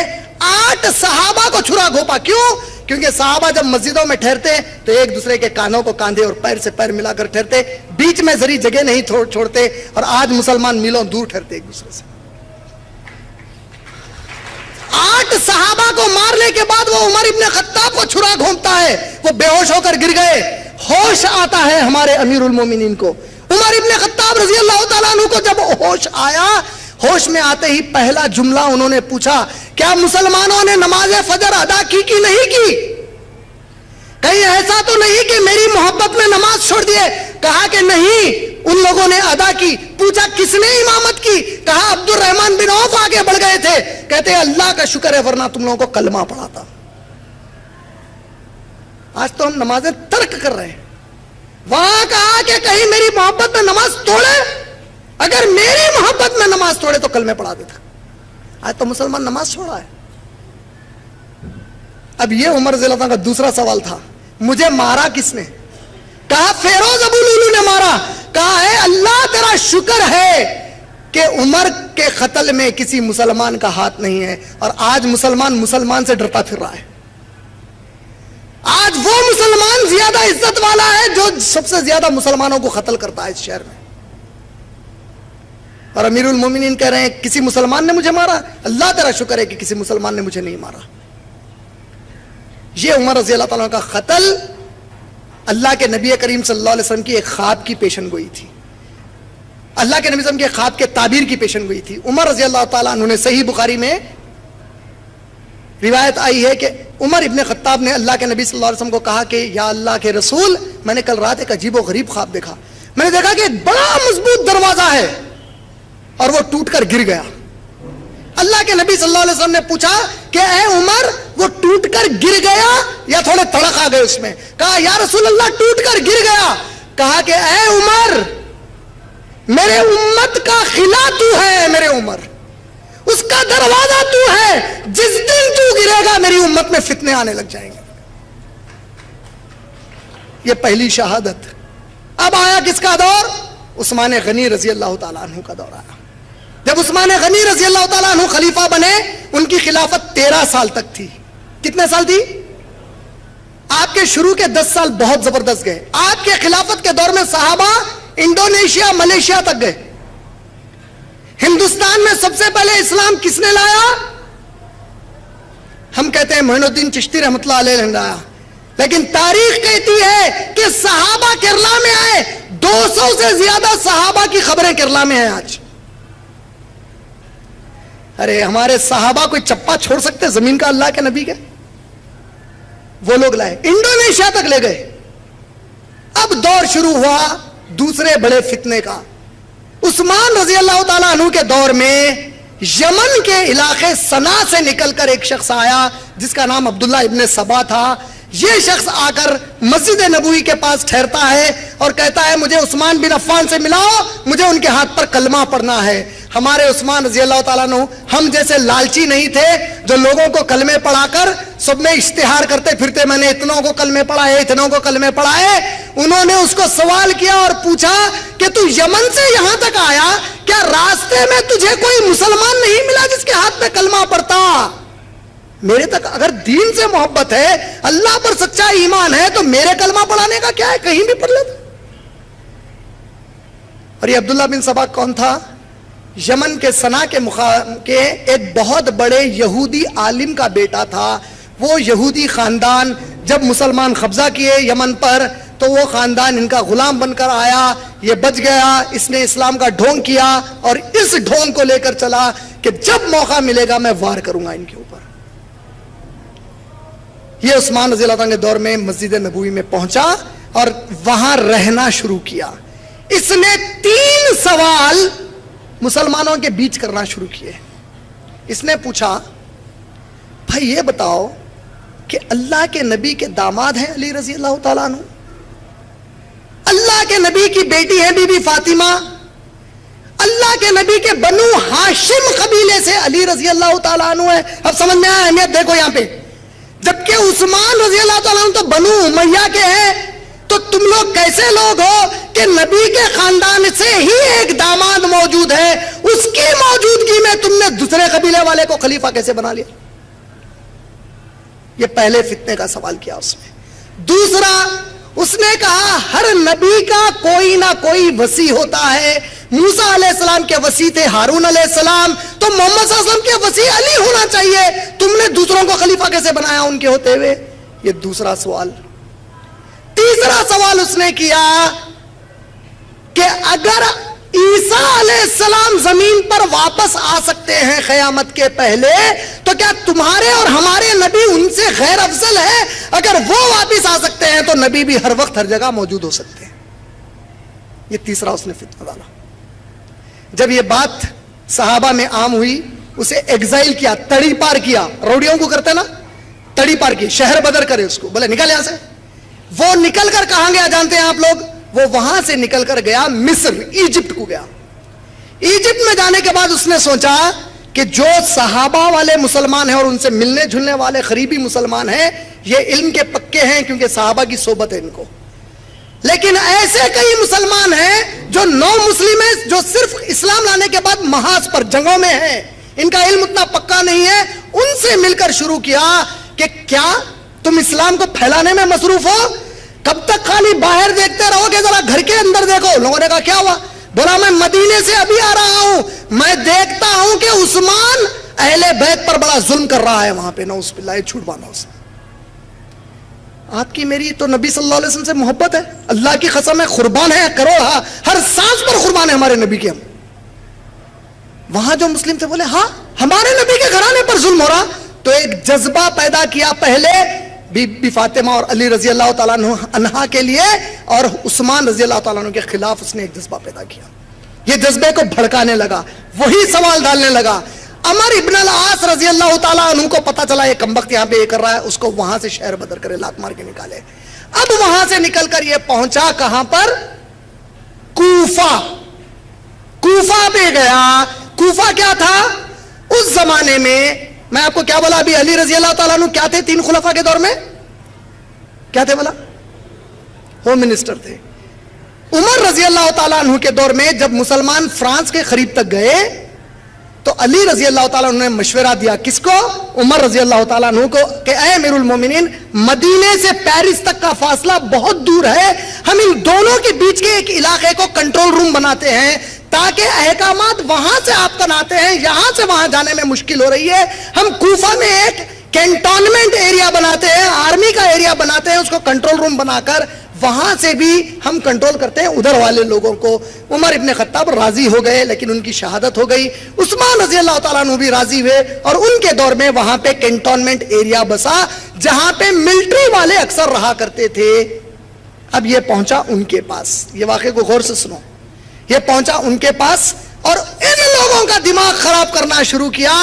8 صحابہ کو چھرا گھونپا. کیوں؟ کیونکہ صحابہ جب مسجدوں میں ٹھہرتے تو ایک دوسرے کے کانوں کو کاندھے اور پیر سے پیر ملا کر ٹھہرتے, بیچ میں ذری جگہ نہیں چھوڑتے. اور آج مسلمان میلوں دور ٹھہرتے ایک دوسرے سے. 8 صحابہ کو مارنے کے بعد وہ عمر ابن خطاب کو چھرا گھونپتا ہے, وہ بے ہوش ہو کر گر گئے. ہوش آتا ہے ہمارے امیر المومنین کو, عمر ابن خطاب رضی اللہ تعالیٰ عنہ کو جب ہوش آیا, ہوش میں آتے ہی پہلا جملہ انہوں نے پوچھا, کیا مسلمانوں نے نماز فجر ادا کی کہ نہیں کی؟ کہیں ایسا تو نہیں کہ میری محبت میں نماز چھوڑ دیے؟ کہا کہ نہیں, ان لوگوں نے ادا کی. پوچھا کس نے امامت کی؟ کہا عبد الرحمن بن عوف آگے بڑھ گئے تھے. کہتے اللہ کا شکر ہے ورنہ تم لوگوں کو کلمہ پڑھاتا. آج تو ہم نمازیں ترک کر رہے ہیں. وہاں کہا کہ کہیں میری محبت میں نماز توڑے, اگر میری محبت میں نماز توڑے تو کلمے پڑھا دیتا. آج تو مسلمان نماز چھوڑا ہے. اب یہ عمر رضی اللہ عنہ کا دوسرا سوال تھا, مجھے مارا کس نے؟ کہا فیروز ابو لولو نے مارا. کہا ہے اللہ تیرا شکر ہے کہ عمر کے قتل میں کسی مسلمان کا ہاتھ نہیں ہے. اور آج مسلمان سے ڈرتا پھر رہا ہے. آج وہ مسلمان زیادہ عزت والا ہے جو سب سے زیادہ مسلمانوں کو قتل کرتا ہے اس شہر میں. اور امیر المومنین کہہ رہے ہیں کسی مسلمان نے مجھے مارا. اللہ تیرا شکر ہے کہ کسی مسلمان نے مجھے نہیں مارا. یہ عمر رضی اللہ تعالیٰ کا قتل اللہ کے نبی کریم صلی اللہ علیہ وسلم کی ایک خواب کی پیشن گوئی تھی. اللہ کے نبی صلی اللہ علیہ وسلم کے خواب کے تعبیر کی پیشن گوئی تھی. عمر رضی اللہ تعالیٰ عنہ نے, صحیح بخاری میں روایت آئی ہے کہ عمر ابن خطاب نے اللہ کے نبی صلی اللہ علیہ وسلم کو کہا کہ یا اللہ کے رسول, میں نے کل رات ایک عجیب و غریب خواب دیکھا. میں نے دیکھا کہ ایک بڑا مضبوط دروازہ ہے اور وہ ٹوٹ کر گر گیا. اللہ کے نبی صلی اللہ علیہ وسلم نے پوچھا کہ اے عمر وہ ٹوٹ کر گر گیا یا تھوڑے تڑک آ گئے اس میں؟ کہا یا رسول اللہ ٹوٹ کر گر گیا. کہا کہ اے عمر میرے امت کا خلا تو ہے, میرے عمر اس کا دروازہ تو ہے. جس دن تو گرے گا میری امت میں فتنے آنے لگ جائیں گے. یہ پہلی شہادت. اب آیا کس کا دور؟ عثمان غنی رضی اللہ تعالیٰ عنہ کا دور آیا. جب عثمان غنی رضی اللہ تعالیٰ عنہ خلیفہ بنے, ان کی خلافت 13 سال تک تھی. کتنے سال تھی؟ آپ کے شروع کے 10 سال بہت زبردست گئے. آپ کے خلافت کے دور میں صحابہ انڈونیشیا, ملیشیا تک گئے. ہندوستان میں سب سے پہلے اسلام کس نے لایا؟ ہم کہتے ہیں معین الدین چشتی رحمۃ اللہ علیہ نے لایا, لیکن تاریخ کہتی ہے کہ صحابہ کیرلا میں آئے. 200 سے زیادہ صحابہ کی خبریں کیرلا میں ہیں آج. ارے ہمارے صحابہ کوئی چپا چھوڑ سکتے زمین کا اللہ کے نبی کے؟ وہ لوگ لائے, انڈونیشیا تک لے گئے. اب دور شروع ہوا دوسرے بڑے فتنے کا. عثمان رضی اللہ تعالیٰ عنہ کے دور میں یمن کے علاقے صنع سے نکل کر ایک شخص آیا جس کا نام عبداللہ ابن سبا تھا. یہ شخص آ کر مسجد نبوی کے پاس ٹھہرتا ہے اور کہتا ہے مجھے عثمان بن عفان سے ملاؤ, مجھے ان کے ہاتھ پر کلمہ پڑھنا ہے. ہمارے عثمان رضی اللہ تعالیٰ عنہ ہم جیسے لالچی نہیں تھے جو لوگوں کو کلمے پڑھا کر سب میں اشتہار کرتے پھرتے میں نے اتنوں کو کلمے پڑھائے, اتنوں کو کلمے پڑھائے. انہوں نے اس کو سوال کیا اور پوچھا کہ تو یمن سے یہاں تک آیا, کیا راستے میں تجھے کوئی مسلمان نہیں ملا جس کے ہاتھ میں کلمہ پڑھتا؟ میرے تک اگر دین سے محبت ہے, اللہ پر سچا ایمان ہے, تو میرے کلمہ پڑھانے کا کیا ہے, کہیں بھی پڑھ لیتا. اور یہ عبداللہ بن سبا کون تھا؟ یمن کے صنع کے ایک بہت بڑے یہودی عالم کا بیٹا تھا. وہ یہودی خاندان جب مسلمان قبضہ کیے یمن پر تو وہ خاندان ان کا غلام بن کر آیا. یہ بچ گیا, اس نے اسلام کا ڈھونگ کیا اور اس ڈھونگ کو لے کر چلا کہ جب موقع ملے گا میں وار کروں گا ان کے اوپر. یہ عثمان رضی اللہ عنہ کے دور میں مسجد نبوی میں پہنچا اور وہاں رہنا شروع کیا. اس نے 3 سوال مسلمانوں کے بیچ کرنا شروع کیے. اس نے پوچھا بھائی یہ بتاؤ کہ اللہ کے نبی کے داماد ہیں علی رضی اللہ تعالیٰ عنہ, اللہ کے نبی کی بیٹی ہے بی بی فاطمہ, اللہ کے نبی کے بنو ہاشم قبیلے سے علی رضی اللہ تعالیٰ عنہ ہے. اب سمجھ میں آیا اہمیت دیکھو یہاں پہ. جبکہ عثمان رضی اللہ تعالیٰ عنہ تو بنو امیہ کے ہیں, تو تم لوگ کیسے لوگ ہو کہ نبی کے خاندان سے ہی ایک داماد موجود ہے, اس کی موجودگی میں تم نے دوسرے قبیلے والے کو خلیفہ کیسے بنا لیا؟ یہ پہلے فتنے کا سوال کیا اس نے. دوسرا اس نے کہا ہر نبی کا کوئی نہ کوئی وصی ہوتا ہے. موسیٰ علیہ السلام کے وصی تھے ہارون علیہ السلام, تو محمد صلی اللہ علیہ وسلم کے وصی علی ہونا چاہیے, تم نے دوسروں کو خلیفہ کیسے بنایا ان کے ہوتے ہوئے؟ یہ دوسرا سوال. تیسرا سوال اس نے کیا کہ اگر عیسیٰ علیہ السلام زمین پر واپس آ سکتے ہیں قیامت کے پہلے, تو کیا تمہارے اور ہمارے نبی ان سے غیر افضل ہے؟ اگر وہ واپس آ سکتے ہیں تو نبی بھی ہر وقت ہر جگہ موجود ہو سکتے ہیں. یہ تیسرا اس نے فتنہ ڈالا. جب یہ بات صحابہ میں عام ہوئی, اسے ایگزائل کیا, تڑی پار کیا, روڑیوں کو کرتے نا, تڑی پار کی, شہر بدر کرے اس کو, بولے نکل یہاں سے. وہ نکل کر کہاں گیا جانتے ہیں آپ لوگ؟ وہ وہاں سے نکل کر گیا مصر, ایجپٹ کو گیا. ایجپٹ میں جانے کے بعد اس نے سوچا کہ جو صحابہ والے مسلمان ہیں اور ان سے ملنے جھلنے والے قریبی مسلمان ہیں, یہ علم کے پکے ہیں کیونکہ صحابہ کی صحبت ہے ان کو. لیکن ایسے کئی مسلمان ہیں جو نو مسلم ہیں, جو صرف اسلام لانے کے بعد محاذ پر جنگوں میں ہیں, ان کا علم اتنا پکا نہیں ہے. ان سے مل کر شروع کیا کہ کیا تم اسلام کو پھیلانے میں مصروف ہو؟ کب تک خالی باہر دیکھتے رہو گے, ذرا گھر کے اندر دیکھو. لوگوں نے کہا کیا ہوا؟ بولا میں مدینے سے ابھی آ رہا ہوں, میں دیکھتا ہوں کہ عثمان اہل بیت پر بڑا ظلم کر رہا ہے وہاں پہ. نعوذ باللہ, جھوٹ باندھا اس نے. آپ کی میری تو نبی صلی اللہ علیہ وسلم سے محبت ہے, اللہ کی قسم ہے, قربان ہے کروڑ, ہر سانس پر قربان ہے ہمارے نبی کے ہم. وہاں جو مسلم تھے بولے ہاں ہمارے نبی کے گھرانے پر ظلم ہو رہا. تو ایک جذبہ پیدا کیا پہلے بی بی فاطمہ اور علی رضی اللہ تعالیٰ عنہ کے لیے, اور عثمان رضی اللہ تعالیٰ عنہ کے خلاف اس نے ایک جذبہ پیدا کیا. یہ جذبے کو بھڑکانے لگا, وہی سوال ڈالنے لگا. عمر ابن العاص رضی اللہ تعالیٰ عنہ کو پتا چلا یہ کمبخت یہاں پہ یہ کر رہا ہے, اس کو وہاں سے شہر بدر کرے, لات مار کے نکالے. اب وہاں سے نکل کر یہ پہنچا کہاں پر؟ کوفہ. کوفہ پہ گیا. کوفہ کیا تھا اس زمانے میں؟ میں آپ کو کیا بولا ابھی, علی رضی اللہ تعالیٰ عنہ کیا تھے 3 خلفاء کے دور میں؟ کیا تھے بولا؟ ہوم منسٹر تھے. عمر رضی اللہ تعالیٰ عنہ کے دور میں جب مسلمان فرانس کے قریب تک گئے تو علی رضی اللہ تعالیٰ عنہ نے مشورہ دیا, کس کو؟ عمر رضی اللہ تعالیٰ عنہ کو, کہ اے امیر المومنین, مدینے سے پیرس تک کا فاصلہ بہت دور ہے, ہم ان دونوں کے بیچ کے ایک علاقے کو کنٹرول روم بناتے ہیں تاکہ احکامات وہاں سے آپ تناتے ہیں, یہاں سے وہاں جانے میں مشکل ہو رہی ہے. ہم کوفہ میں ایک کینٹونمنٹ ایریا بناتے ہیں, آرمی کا ایریا بناتے ہیں, اس کو کنٹرول روم بنا کر وہاں سے بھی ہم کنٹرول کرتے ہیں ادھر والے لوگوں کو. عمر ابن خطاب راضی ہو گئے, لیکن ان کی شہادت ہو گئی. عثمان رضی اللہ تعالیٰ عنہ بھی راضی ہوئے, اور ان کے دور میں وہاں پہ کینٹونمنٹ ایریا بسا جہاں پہ ملٹری والے اکثر رہا کرتے تھے. اب یہ پہنچا ان کے پاس, یہ واقعے کو غور سے سنو, یہ پہنچا ان کے پاس اور ان لوگوں کا دماغ خراب کرنا شروع کیا.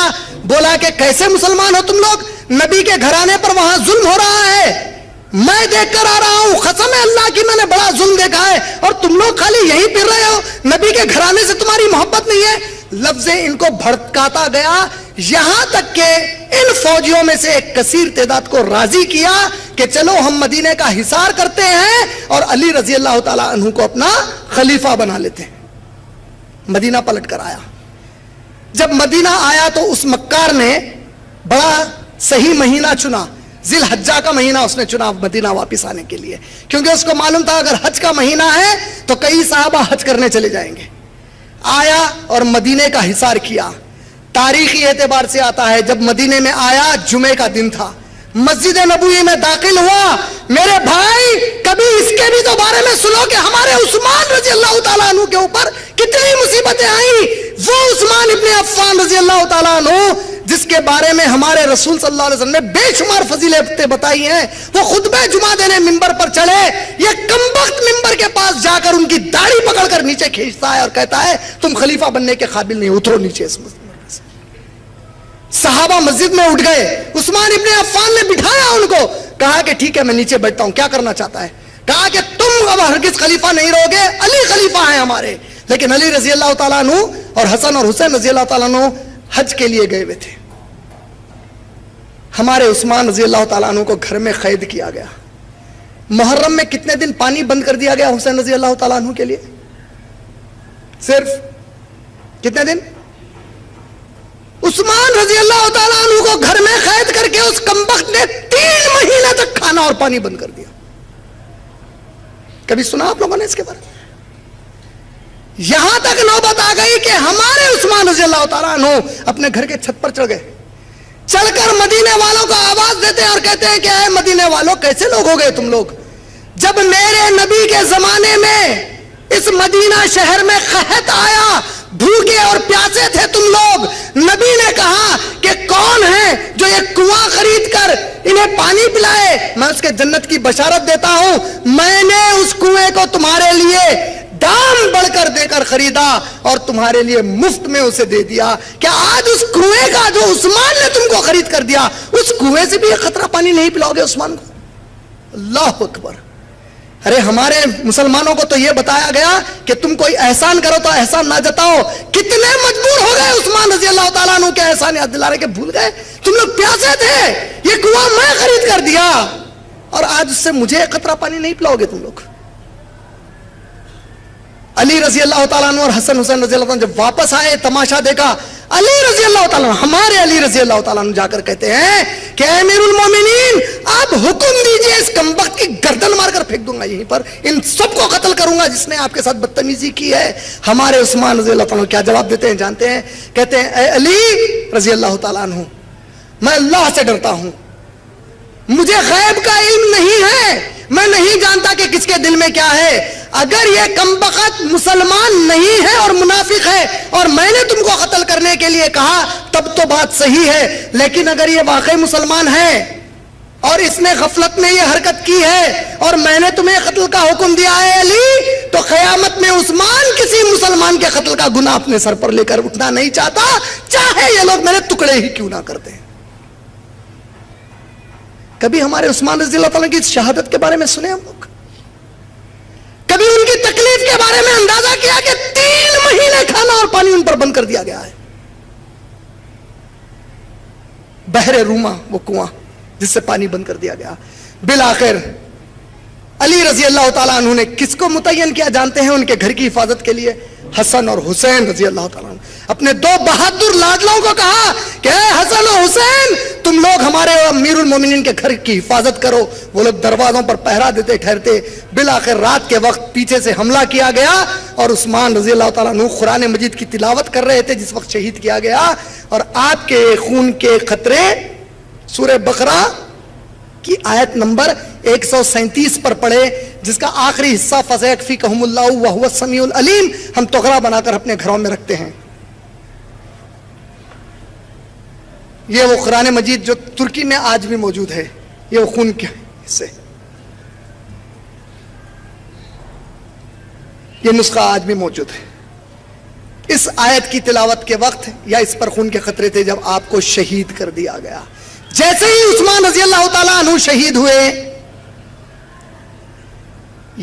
بولا کہ کیسے مسلمان ہو تم لوگ, نبی کے گھرانے پر وہاں ظلم ہو رہا ہے, میں دیکھ کر آ رہا ہوں, قسم ہے اللہ کی میں نے بڑا ظلم دیکھا ہے, اور تم لوگ خالی یہی پھر رہے ہو, نبی کے گھرانے سے تمہاری محبت نہیں ہے. لفظ ان کو بھڑکاتا گیا, یہاں تک کہ ان فوجیوں میں سے ایک کثیر تعداد کو راضی کیا کہ چلو ہم مدینے کا حصار کرتے ہیں اور علی رضی اللہ تعالی عنہ کو اپنا خلیفہ بنا لیتے ہیں. مدینہ پلٹ کر آیا. جب مدینہ آیا تو اس مکار نے بڑا صحیح مہینہ چنا, ذی الحجہ کا مہینہ اس نے چنا مدینہ واپس آنے کے لیے, کیونکہ اس کو معلوم تھا اگر حج کا مہینہ ہے تو کئی صحابہ حج کرنے چلے جائیں گے. آیا اور مدینے کا حصار کیا. تاریخی اعتبار سے آتا ہے جب مدینے میں آیا جمعے کا دن تھا, مسجد نبوی میں داخل ہوا. میرے بھائی کبھی اس کے بھی تو بارے میں سنو کہ ہمارے عثمان رضی اللہ تعالیٰ عنہ کے اوپر کتنی مصیبتیں آئیں. وہ عثمان ابن عفان رضی اللہ تعالیٰ عنہ جس کے بارے میں ہمارے رسول صلی اللہ علیہ وسلم نے بے شمار فضیلتیں بتائی ہیں, وہ خطبہ جمعہ دینے منبر پر چڑھے, یہ کمبخت منبر کے پاس جا کر ان کی داڑھی پکڑ کر نیچے کھینچتا ہے اور کہتا ہے تم خلیفہ بننے کے قابل نہیں, اترو نیچے اس منبر سے. صحابہ مسجد میں اٹھ گئے, عثمان ابن عفان نے بٹھایا ان کو, کہا کہ ٹھیک ہے میں نیچے بیٹھتا ہوں, کیا کرنا چاہتا ہے؟ کہا کہ تم اب ہرگز خلیفہ نہیں رہو گے, علی خلیفہ ہیں ہمارے. لیکن علی رضی اللہ تعالیٰ عنہ اور حسن اور حسین رضی اللہ تعالیٰ عنہ حج کے لیے گئے ہوئے تھے. ہمارے عثمان رضی اللہ تعالیٰ عنہ کو گھر میں قید کیا گیا. محرم میں کتنے دن پانی بند کر دیا گیا حسین رضی اللہ تعالیٰ عنہ کے لیے؟ صرف کتنے دن؟ عثمان رضی اللہ تعالیٰ عنہ کو گھر میں قید کر کے اس کمبخت نے 3 مہینے تک کھانا اور پانی بند کر دیا. کبھی سنا آپ لوگوں نے اس کے بارے میں؟ یہاں تک نوبت آ گئی کہ ہمارے عثمان رضی اللہ تعالیٰ عنہ اپنے گھر کے چھت پر چڑھ گئے, چڑھ کر مدینے والوں کو آواز دیتے ہیں اور کہتے ہیں کہ اے مدینے والوں کیسے لوگ ہو گئے تم لوگ, جب میرے نبی کے زمانے میں اس مدینہ شہر میں قحط آیا, بھوکے اور پیاسے تھے تم لوگ, نبی نے کہا کہ کون ہے جو یہ کنواں خرید کر انہیں پانی پلائے, میں اس کے جنت کی بشارت دیتا ہوں, میں نے اس کنویں کو تمہارے لیے دام بڑھ کر دے کر خریدا اور تمہارے لیے مفت میں اسے دے دیا. کیا آج اس کنویں کا جو عثمان نے تم کو خرید کر دیا, اس کنویں سے بھی ایک قطرہ پانی نہیں پلاؤ گے عثمان کو؟ اللہ اکبر. ارے ہمارے مسلمانوں کو تو یہ بتایا گیا کہ تم کوئی احسان کرو تو احسان نہ جتاؤ. کتنے مجبور ہو گئے عثمان رضی اللہ تعالیٰ عنہ کے احسان یاد دلانے کے, بھول گئے تم لوگ پیاسے تھے, یہ کنواں میں خرید کر دیا اور آج اس سے مجھے ایک قطرہ پانی نہیں پلاؤ گے تم لوگ. علی رضی اللہ تعالیٰ عنہ اور حسن حسین رضی اللہ عنہ جب واپس آئے, تماشا دیکھا, علی رضی اللہ تعالیٰ عنہ, ہمارے علی رضی اللہ تعالیٰ عنہ جا کر کہتے ہیں کہ اے امیر المومنین آپ حکم دیجئے, اس کمبخت کی گردن مار کر پھینک دوں گا یہیں پر, ان سب کو قتل کروں گا جس نے آپ کے ساتھ بدتمیزی کی ہے. ہمارے عثمان رضی اللہ تعالیٰ عنہ کیا جواب دیتے ہیں جانتے ہیں؟ کہتے ہیں اے علی رضی اللہ تعالیٰ عنہ, میں اللہ سے ڈرتا ہوں, مجھے غیب کا علم نہیں ہے, میں نہیں جانتا کہ کس کے دل میں کیا ہے. اگر یہ کمبخت مسلمان نہیں ہے اور منافق ہے اور میں نے تم کو قتل کرنے کے لیے کہا تب تو بات صحیح ہے, لیکن اگر یہ واقعی مسلمان ہے اور اس نے غفلت میں یہ حرکت کی ہے اور میں نے تمہیں قتل کا حکم دیا ہے علی, تو قیامت میں عثمان کسی مسلمان کے قتل کا گناہ اپنے سر پر لے کر اٹھنا نہیں چاہتا, چاہے یہ لوگ میرے ٹکڑے ہی کیوں نہ کرتے. کبھی ہمارے عثمان رضی اللہ تعالیٰ کی شہادت کے بارے میں سنے ہم لوگ؟ کبھی ان کی تکلیف کے بارے میں اندازہ کیا کہ 3 مہینے کھانا اور پانی ان پر بند کر دیا گیا ہے؟ بحر روما وہ کنواں جس سے پانی بند کر دیا گیا. بالآخر علی رضی اللہ تعالیٰ عنہ نے کس کو متعین کیا جانتے ہیں ان کے گھر کی حفاظت کے لیے؟ حسن اور حسین رضی اللہ تعالیٰ عنہ. اپنے 2 بہادر لاڈلوں کو کہا کہ اے حسن اور حسین تم لوگ ہمارے امیر المومنین کے گھر کی حفاظت کرو. وہ لوگ دروازوں پر پہرا دیتے ٹھہرتے. بالآخر رات کے وقت پیچھے سے حملہ کیا گیا اور عثمان رضی اللہ تعالیٰ عنہ قرآن مجید کی تلاوت کر رہے تھے جس وقت شہید کیا گیا, اور آپ کے خون کے خطرے سورہ بقرہ کی آیت نمبر 137 پر پڑھے جس کا آخری حصہ فَسَيَكْفِيكَهُمُ اللَّهُ وَهُوَ السَّمِيعُ الْعَلِيمُ ہم تغرا بنا کر اپنے گھروں میں رکھتے ہیں. یہ وہ قرآن مجید جو ترکی میں آج بھی موجود ہے, یہ وہ خون کے حصے. یہ نسخہ آج بھی موجود ہے. اس آیت کی تلاوت کے وقت یا اس پر خون کے خطرے تھے جب آپ کو شہید کر دیا گیا. جیسے ہی عثمان رضی اللہ تعالیٰ عنہ شہید ہوئے,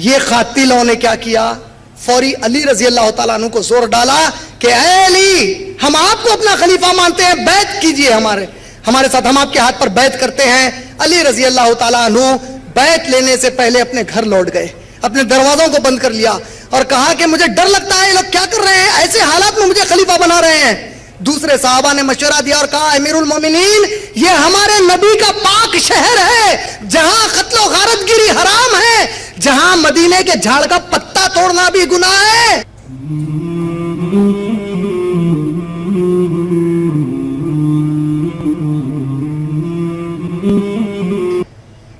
یہ قاتلوں نے کیا کیا؟ فوری علی رضی اللہ تعالیٰ عنہ کو زور ڈالا کہ اے علی, ہم آپ کو اپنا خلیفہ مانتے ہیں, بیعت کیجئے ہمارے ساتھ, ہم آپ کے ہاتھ پر بیعت کرتے ہیں. علی رضی اللہ تعالیٰ عنہ بیعت لینے سے پہلے اپنے گھر لوٹ گئے, اپنے دروازوں کو بند کر لیا اور کہا کہ مجھے ڈر لگتا ہے یہ لوگ کیا کر رہے ہیں, ایسے حالات میں مجھے خلیفہ بنا رہے ہیں. دوسرے صحابہ نے مشورہ دیا اور کہا امیر المومنین, یہ ہمارے نبی کا پاک شہر ہے جہاں قتل و غارت گیری حرام ہے, جہاں مدینے کے جھاڑ کا پتا توڑنا بھی گناہ ہے.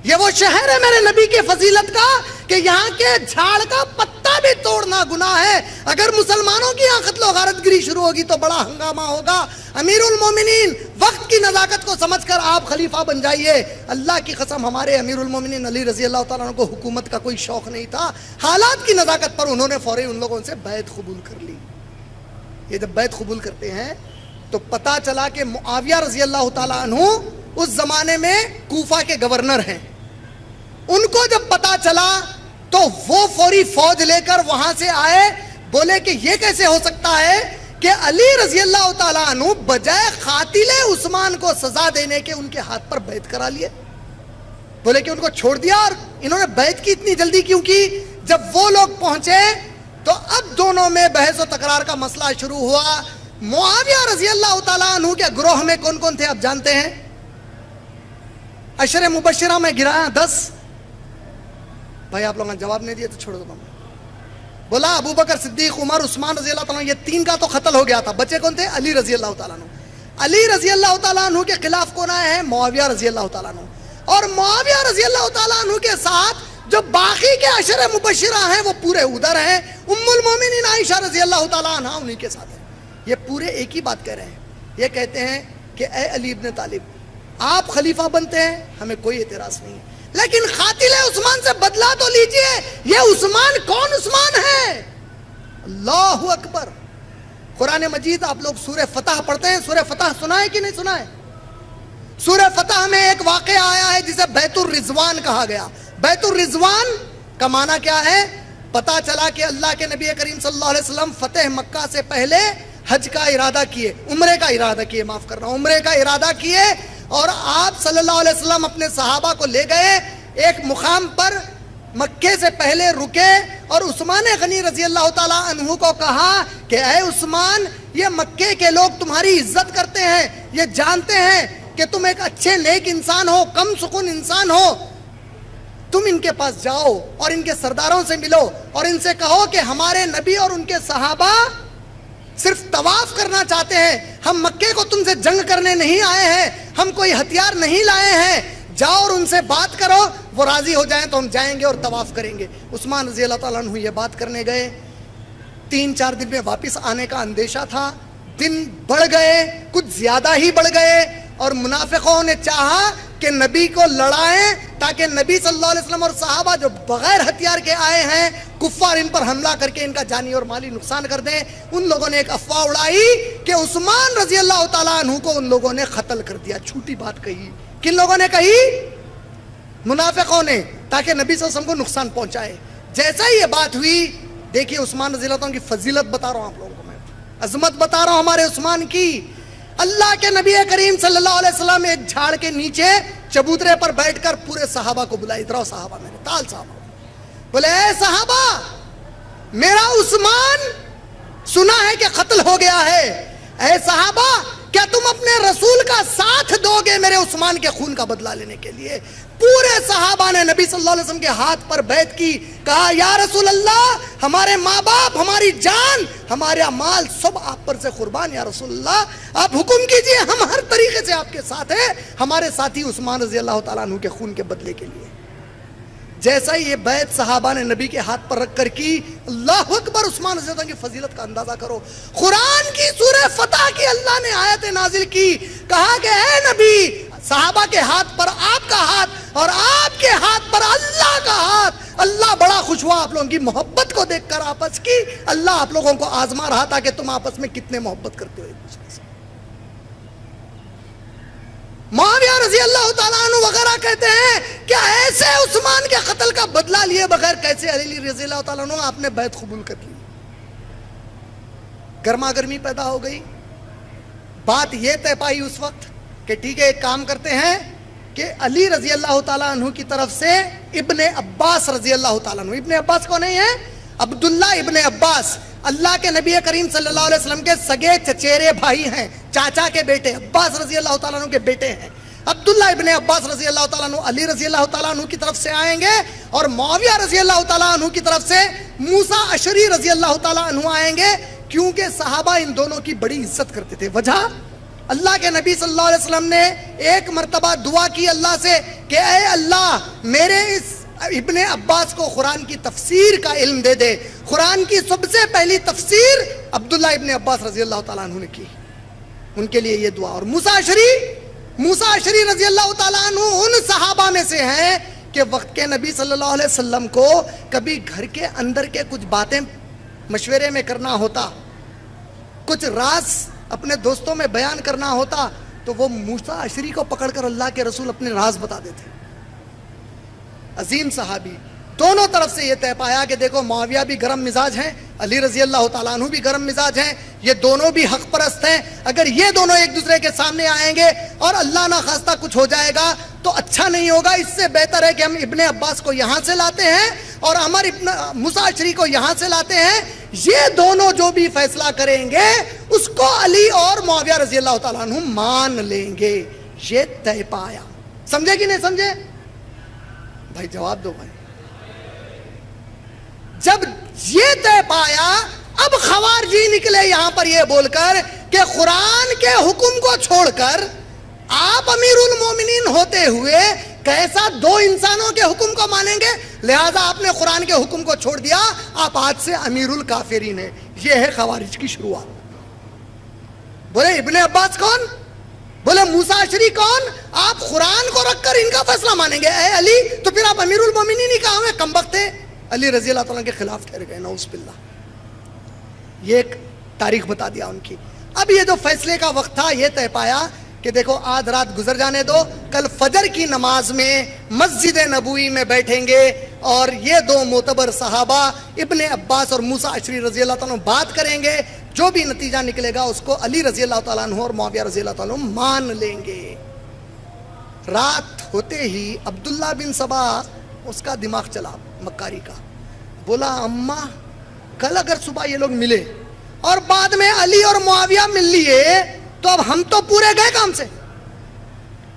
یہ وہ شہر ہے میرے نبی کے فضیلت کا کہ یہاں کے جھاڑ کا پتا بھی توڑنا گناہ ہے. اگر مسلمانوں کی یہاں قتل و غارت گیری شروع ہوگی تو بڑا ہنگامہ ہوگا. امیر المومنین, وقت کی نزاکت کو سمجھ کر آپ خلیفہ بن جائیے. اللہ کی قسم ہمارے امیر المومنین علی رضی اللہ تعالیٰ عنہ کو حکومت کا کوئی شوق نہیں تھا. حالات کی نزاکت پر انہوں نے فوری ان لوگوں سے بیعت قبول کر لی. یہ جب بیعت قبول کرتے ہیں تو پتا چلا کہ معاویہ رضی اللہ تعالیٰ عنہ اس زمانے میں کوفہ کے گورنر ہیں. ان کو جب پتا چلا تو وہ فوری فوج لے کر وہاں سے آئے. بولے کہ یہ کیسے ہو سکتا ہے کہ علی رضی اللہ تعالیٰ عنہ بجائے قاتل عثمان کو سزا دینے کے ان کے ہاتھ پر بیعت کرا لیے. بولے کہ ان کو چھوڑ دیا. اور انہوں نے بیعت کی اتنی جلدی کیوں کی؟ جب وہ لوگ پہنچے تو اب دونوں میں بحث و تکرار کا مسئلہ شروع ہوا. معاویہ رضی اللہ تعالیٰ عنہ کے گروہ میں کون کون تھے آپ جانتے ہیں؟ عشر مبشرہ میں گرایا 10. بھائی آپ لوگوں نے جواب نہیں دیا تو چھوڑ دو. بولا ابو بکر صدیق, عمر, عثمان رضی اللہ تعالیٰ عنہ, یہ 3 کا تو قتل ہو گیا تھا. بچے کون تھے؟ علی رضی اللہ تعالیٰ عنہ. علی رضی اللہ تعالیٰ عنہ کے خلاف کون آئے ہیں؟ معاویہ رضی اللہ تعالیٰ عنہ. اور معاویہ رضی اللہ تعالیٰ عنہ کے ساتھ جو باقی کے عشر مبشرہ ہیں وہ پورے ادھر ہیں. ام المومنین عائشہ رضی اللہ تعالیٰ عنہ انہی کے ساتھ ہیں. یہ پورے ایک ہی بات کہہ رہے ہیں. یہ کہتے ہیں کہ اے علی ابن طالب, آپ خلیفہ بنتے ہیں, ہمیں کوئی اعتراض نہیں, لیکن قاتل عثمان سے بدلہ تو لیجئے. یہ عثمان کون عثمان ہے؟ اللہ اکبر. قرآن مجید آپ لوگ سورہ فتح پڑھتے ہیں. سورہ فتح سنا ہے کہ نہیں سنا ہے؟ سورہ فتح میں ایک واقعہ آیا ہے جسے بیت الرضوان کہا گیا. بیت الرضوان کا معنی کیا ہے؟ پتا چلا کہ اللہ کے نبی کریم صلی اللہ علیہ وسلم فتح مکہ سے پہلے حج کا ارادہ کیے, عمرے کا ارادہ کیے, معاف کرنا, عمرے کا ارادہ کیے. اور آپ صلی اللہ علیہ وسلم اپنے صحابہ کو لے گئے ایک مقام پر, مکے سے پہلے رکے اور عثمان غنی رضی اللہ تعالیٰ عنہ کو کہا کہ اے عثمان, یہ مکے کے لوگ تمہاری عزت کرتے ہیں, یہ جانتے ہیں کہ تم ایک اچھے نیک انسان ہو, کم سکون انسان ہو. تم ان کے پاس جاؤ اور ان کے سرداروں سے ملو اور ان سے کہو کہ ہمارے نبی اور ان کے صحابہ صرف طواف کرنا چاہتے ہیں, ہم مکے کو تم سے جنگ کرنے نہیں آئے ہیں, ہم کوئی ہتھیار نہیں لائے ہیں. جاؤ اور ان سے بات کرو, وہ راضی ہو جائیں تو ہم جائیں گے اور طواف کریں گے. عثمان رضی اللہ تعالیٰ عنہ یہ بات کرنے گئے. 3-4 دن میں واپس آنے کا اندیشہ تھا. دن بڑھ گئے, کچھ زیادہ ہی بڑھ گئے, اور منافقوں نے چاہا کہ نبی کو لڑائیں تاکہ نبی صلی اللہ علیہ وسلم اور صحابہ جو بغیر ہتھیار کے آئے ہیں, کفار ان پر حملہ کر کے ان کا جانی اور مالی نقصان کر دیں. ان لوگوں نے ایک افواہ اڑائی کہ عثمان رضی اللہ تعالیٰ عنہ کو ان لوگوں نے قتل کر دیا. جھوٹی بات کہی. کن لوگوں نے کہی؟ منافقوں نے, تاکہ نبی صلی اللہ علیہ وسلم کو نقصان پہنچائے. جیسا ہی یہ بات ہوئی, دیکھیے عثمان رضی اللہ عنہ کی فضیلت بتا رہا ہوں آپ لوگوں کو, میں عظمت بتا رہا ہوں ہمارے عثمان کی. اللہ کے نبی کریم صلی اللہ علیہ وسلم ایک جھاڑ کے نیچے چبوترے پر بیٹھ کر پورے صحابہ کو بلائے. ادھر آؤ صحابہ, میرے تال صحابہ. بولے اے صحابہ, میرا عثمان سنا ہے کہ قتل ہو گیا ہے. اے صحابہ, کیا تم اپنے رسول کا ساتھ دو گے میرے عثمان کے خون کا بدلہ لینے کے لیے؟ پورے صحابہ نے نبی صلی اللہ علیہ وسلم کے ہاتھ پر بیعت کی. کہا یا رسول اللہ, ہمارے ماں باپ, ہماری جان, ہمارا مال سب آپ پر سے قربان. یا رسول اللہ, آپ حکم کیجئے, ہم ہر طریقے سے آپ کے ساتھ ہیں, ہمارے ساتھی عثمان رضی اللہ تعالیٰ عنہ کے خون کے بدلے کے لیے. جیسا ہی یہ بیعت صحابہ نے نبی کے ہاتھ پر رکھ کر کی, اللہ اکبر, عثمان رضی اللہ عنہ کی فضیلت کا اندازہ کرو. قرآن کی سورہ فتح کی اللہ نے آیت نازل کی. کہا کہ اے نبی, صحابہ کے ہاتھ پر آپ کا ہاتھ اور آپ کے ہاتھ پر اللہ کا ہاتھ, اللہ بڑا خوش خوش ہوا آپ لوگوں کی محبت کو دیکھ کر آپس کی. اللہ آپ لوگوں کو آزما رہا تھا کہ تم آپس میں کتنے محبت کرتے ہو ایک دوسرے سے. معاویہ رضی اللہ تعالیٰ عنہ وغیرہ کہتے ہیں کہ ایسے عثمان کے قتل کا بدلہ لیے بغیر کیسے علی رضی اللہ تعالیٰ عنہ آپ نے بیعت قبول کر لی. گرما گرمی پیدا ہو گئی. بات یہ طے پائی اس وقت کہ ٹھیک ہے ایک کام کرتے ہیں کہ علی رضی اللہ تعالیٰ عنہ کی طرف سے ابن عباس رضی اللہ تعالیٰ عنہ, ابن عباس کون ہے؟ عبداللہ ابن عباس, اللہ کے نبی کریم صلی اللہ علیہ وسلم کے سگے چچیرے بھائی ہیں, چاچا کے بیٹے, عباس رضی اللہ تعالیٰ عنہ کے بیٹے ہیں. عبداللہ ابن عباس رضی اللہ تعالیٰ عنہ علی رضی اللہ تعالیٰ عنہ کی طرف سے آئیں گے, اور معاویہ رضی اللہ تعالیٰ عنہ کی طرف سے موسیٰ اشعری رضی اللہ تعالیٰ عنہ آئیں گے, کیونکہ صحابہ ان دونوں کی بڑی عزت کرتے تھے. وجہ, اللہ کے نبی صلی اللہ علیہ وسلم نے ایک مرتبہ دعا کی اللہ سے کہ اے اللہ میرے اس ابن عباس کو قرآن کی تفسیر کا علم دے دے. قرآن کی سب سے پہلی تفسیر عبداللہ ابن عباس رضی اللہ تعالیٰ عنہ نے کی, ان کے لیے یہ دعا. اور موسیٰ اشعری رضی اللہ تعالیٰ عنہ ان صحابہ میں سے ہیں کہ وقت کے نبی صلی اللہ علیہ وسلم کو کبھی گھر کے اندر کے کچھ باتیں مشورے میں کرنا ہوتا, کچھ راز اپنے دوستوں میں بیان کرنا ہوتا, تو وہ موسیٰ اشعری کو پکڑ کر اللہ کے رسول اپنے راز بتا دیتے. عظیم صحابی. دونوں طرف سے یہ طے پایا کہ دیکھو معاویہ بھی گرم مزاج ہیں, علی رضی اللہ تعالیٰ عنہ بھی گرم مزاج ہیں, یہ دونوں بھی حق پرست ہیں. اگر یہ دونوں ایک دوسرے کے سامنے آئیں گے اور اللہ نہ خواستہ کچھ ہو جائے گا تو اچھا نہیں ہوگا. اس سے بہتر ہے کہ ہم ابن عباس کو یہاں سے لاتے ہیں اور ہمارے موسیٰ اشعری کو یہاں سے لاتے ہیں. یہ دونوں جو بھی فیصلہ کریں گے اس کو علی اور معاویہ رضی اللہ تعالیٰ عنہ مان لیں گے. یہ طے پایا. سمجھے کہ نہیں سمجھے بھائی؟ جواب دو بھائی. جب یہ طے پایا, اب خوارجی نکلے یہاں پر یہ بول کر کہ قرآن کے حکم کو چھوڑ کر آپ امیر المومنین ہوتے ہوئے کیسا دو انسانوں کے حکم کو مانیں گے, لہذا آپ نے قرآن کے حکم کو چھوڑ دیا, آپ آج سے امیر الکافرین ہیں. یہ ہے خوارج کی شروعات. بولے ابن عباس کون؟ بولے موسیٰ اشعری کون؟ آپ قرآن کو رکھ کر ان کا فیصلہ مانیں گے. اے علی, تو پھر آپ امیر المومنین ہی کہاں ہوئے؟ کمبخت تھے. علی رضی اللہ تعالیٰ کے خلاف ٹھہر گئے, نعوذ باللہ. یہ ایک تاریخ بتا دیا ان کی. اب یہ جو فیصلے کا وقت تھا, یہ طے پایا کہ دیکھو آدھ رات گزر جانے دو, کل فجر کی نماز میں مسجد نبوی میں بیٹھیں گے اور یہ دو معتبر صحابہ ابن عباس اور موسیٰ اشعری رضی اللہ تعالیٰ بات کریں گے. جو بھی نتیجہ نکلے گا اس کو علی رضی اللہ تعالیٰ عنہ اور معاویہ رضی اللہ تعالیٰ عنہ مان لیں گے. رات ہوتے ہی عبداللہ بن سبا, اس کا دماغ چلا مکاری کا, بولا اماں کل اگر صبح یہ لوگ ملے اور بعد میں علی اور معاویہ مل لیے تو اب ہم تو پورے گئے کام سے.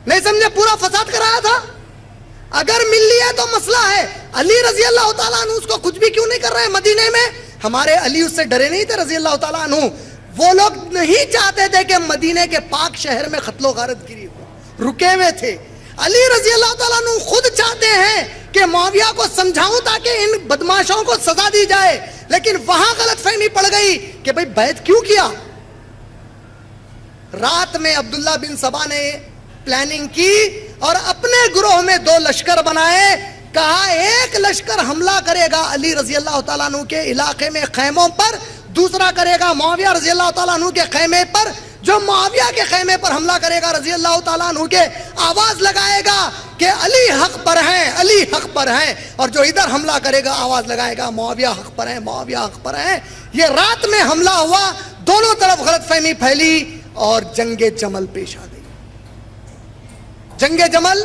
نہیں سمجھے؟ پورا فساد کرایا تھا. اگر مل لیے تو مسئلہ ہے. علی رضی اللہ تعالیٰ عنہ اس کو کچھ بھی کیوں نہیں کر رہے ہیں مدینے میں؟ ہمارے علی اس سے ڈرے نہیں تھے رضی اللہ تعالیٰ عنہ. وہ لوگ نہیں چاہتے تھے کہ مدینے کے پاک شہر میں قتل و غارت گری ہو, رکے ہوئے تھے. علی رضی اللہ تعالیٰ عنہ خود چاہتے ہیں کہ معاویہ کو سمجھاؤں تاکہ ان بدماشوں کو سزا دی جائے, لیکن وہاں غلط فہمی پڑ گئی کہ بھئی بیعت کیوں کیا. رات میں عبداللہ بن سبا نے پلاننگ کی اور اپنے گروہ میں دو لشکر بنائے. کہا ایک لشکر حملہ کرے گا علی رضی اللہ تعالیٰ عنہ کے علاقے میں خیموں پر, دوسرا کرے گا معاویہ رضی اللہ تعالیٰ عنہ کے خیمے پر. جو معاویہ کے خیمے پر حملہ کرے گا رضی اللہ تعالیٰ عنہ کے آواز لگائے گا کہ علی حق پر ہیں, علی حق پر ہیں, اور جو ادھر حملہ کرے گا آواز لگائے گا معاویہ حق پر ہیں, معاویہ حق پر ہیں. یہ رات میں حملہ ہوا, دونوں طرف غلط فہمی پھیلی اور جنگ جمل پیش آ گئی. جنگ جمل